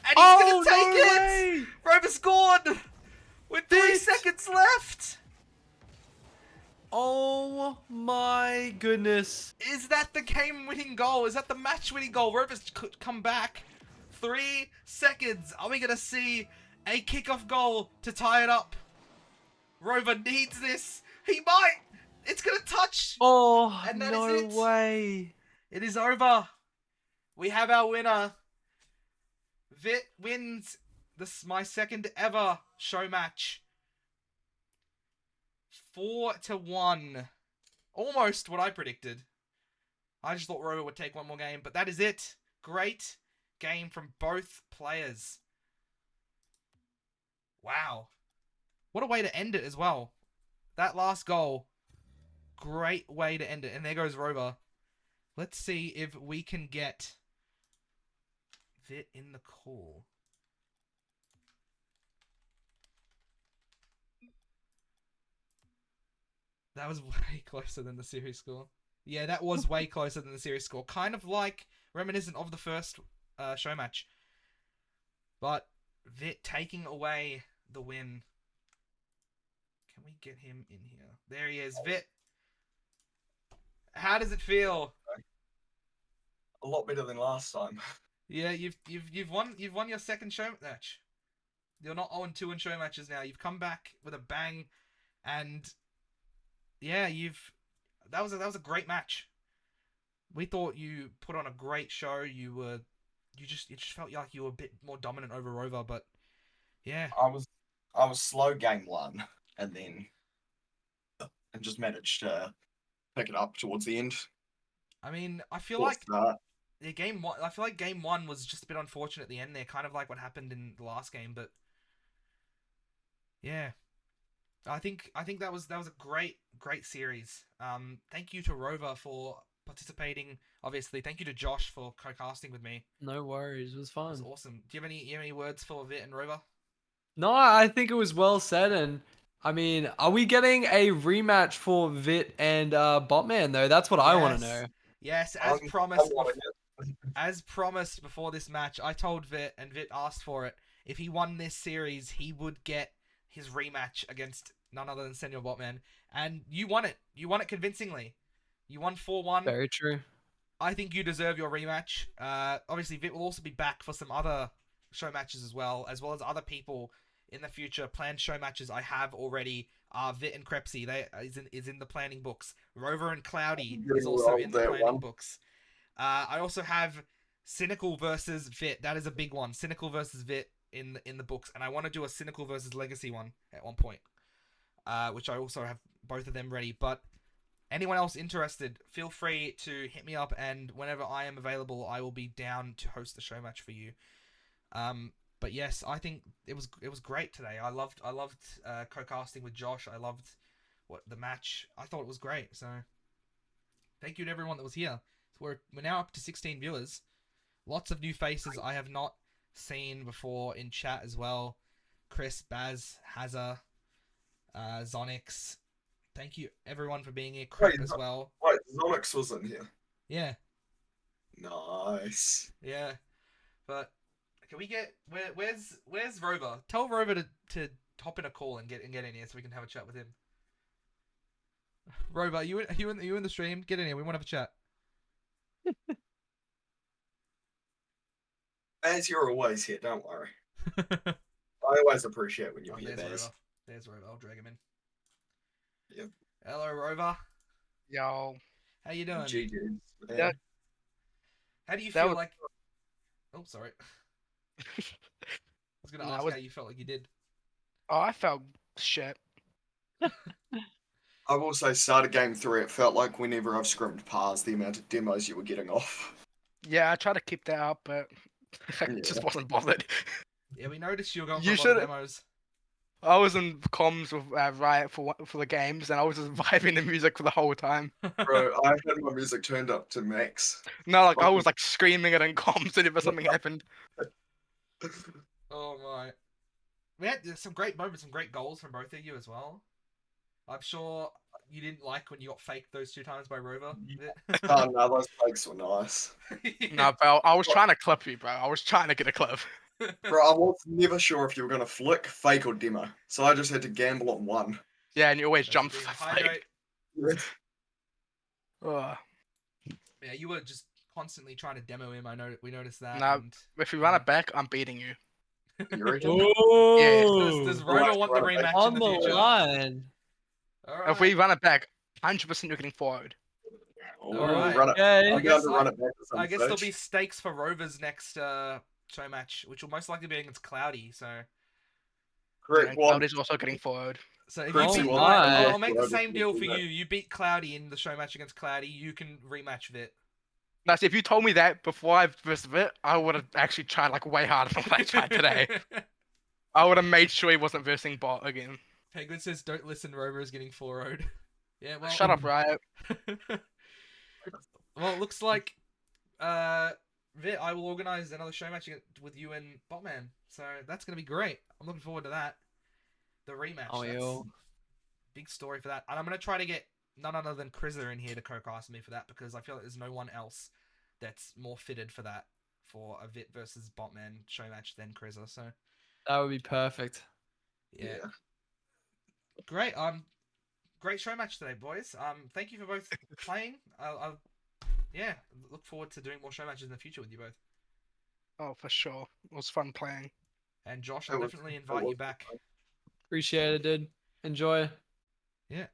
And he's going to take it! Rova scored! With 3 seconds left! Oh my goodness. Is that the game-winning goal? Is that the match-winning goal? Rova's come back. 3 seconds. Are we going to see a kickoff goal to tie it up? Rova needs this. He might. It's going to touch. Oh, And that no is it. way. It is over. We have our winner. Vit wins my second ever show match. 4-1. Almost what I predicted. I just thought Rova would take one more game, but that is it. Great game from both players. Wow. What a way to end it as well. That last goal. Great way to end it. And there goes Rova. Let's see if we can get Vit in the call. That was way closer than the series score. Yeah, that was way closer than the series score. Kind of like reminiscent of the first show match. But Vit taking away the win. Can we get him in here? There he is. Vit, how does it feel? A lot better than last time. Yeah, you've won your second show match. You're not 0-2 in show matches now. You've come back with a bang, and yeah, that was a great match. We thought you put on a great show. You just felt like you were a bit more dominant over Rova, but yeah. I was slow game one, and then and just managed to pick it up towards the end. I mean, I feel Towards like the game one. I feel like game one was just a bit unfortunate at the end there, kind of like what happened in the last game. But yeah, I think that was a great series. Thank you to Rova for participating. Obviously, thank you to Josh for co-casting with me. No worries, it was It was fun. awesome. Do you have any words for Vit and Rova? No, I think it was well said, and I mean, are we getting a rematch for Vit and Botman though? That's what I want to Yes, know. yes. I'm, As I'm promised, loving it. as promised before this match, I told Vit, and Vit asked for it. If he won this series, he would get his rematch against none other than Senior Botman. And you won it. You won it convincingly. You won 4-1. Very true. I think you deserve your rematch. Obviously, Vit will also be back for some other show matches as well as other people in the future. Planned show matches I have already are Vit and Crepsy. They is in the planning books. Rover and Cloudy I'm is getting also rolled in the that planning one. books. I also have Cynical versus Vit. That is a big one. Cynical versus Vit in the books, and I want to do a Cynical versus Legacy one at one point, which I also have both of them ready. But anyone else interested, feel free to hit me up, and whenever I am available, I will be down to host the show match for you. But yes, I think it was great today. I loved co-casting with Josh. I loved what the match. I thought it was great. So thank you to everyone that was here. So we're now up to 16 viewers. Lots of new faces I have not seen before in chat as well. Chris, Baz, Hazza, Zonix. Thank you everyone for being here. Wait, Crep as well. wait, Zonix was in here. Yeah, Nice. yeah. But can we get where's Rover? Tell Rover to hop in a call and get in here so we can have a chat with him. Rover, are you in the stream? Get in here. We want to have a chat. Baz, you're always here, don't worry. Oh, I always appreciate when you're here, there's Baz. Rover. There's Rover. I'll drag him in. Yep. Hello, Rover. Yo, How you doing? GG's, man. That- How do you that feel was- like? Oh, sorry. I was gonna No, ask was- how you felt like you did. oh, I felt shit. I will say, started game 3, it felt like whenever I've scrimmed past the amount of demos you were getting off. Yeah, I tried to keep that up, but I Yeah. just wasn't bothered. Yeah, we noticed you were going for You a lot of should- demos. I was in comms with Riot for the games, and I was just vibing the music for the whole time. Bro, I had my music turned up to max. No, like I was like screaming it in comms whenever something happened. Oh my. We had some great moments, some great goals from both of you as well. I'm sure you didn't like when you got faked those 2 times by Rover. Oh no, those fakes were nice. No, bro, I was trying to clip you, bro. I was trying to get a clip. Bro, I was never sure if you were gonna flick, fake, or demo, so I just had to gamble on one. Yeah, and you always That's jump the for thing. the Hydrate. fake. Ugh. Yeah, you were just constantly trying to demo him. We noticed that. No, And if we run it back, I'm beating you. You reckon? does Oh, Rover want the Right, rematch on in the the future? line. All If we right. run it back, 100% you're getting forward. Oh, Alright. run it. Okay. I'm I down guess to run it back at some I guess there'll be stage. stakes for Rover's next show match, which will most likely be against Cloudy. So Correct And one. Cloudy's also getting forward. if Chris, you Oh beat, you my. I'll make the Cloudy same deal for for you. You beat Cloudy in the show match against Cloudy, you can rematch Vit. Now, see, if you told me that before I versus it, I would have actually tried like way harder than what I tried today. I would have made sure he wasn't versing bot again. Penguin says, "Don't listen. Rover is getting 4-0'd." Yeah, well, Shut up, Riot. well, it looks like Vit, I will organize another show match with you and Botman. So that's gonna be great. I'm looking forward to that. The rematch. Oh, That's yo. big story for that. And I'm gonna try to get none other than Krizza in here to co-cast me for that because I feel like there's no one else that's more fitted for that for a Vit versus Botman show match than Krizza. So That would be perfect. yeah. Great. Great show match today, boys. Thank you for both playing. Yeah, look forward to doing more show matches in the future with you both. Oh, for sure. It was fun playing. And Josh, It I'll was- definitely it invite you was back. Appreciate it, dude. Enjoy. Yeah.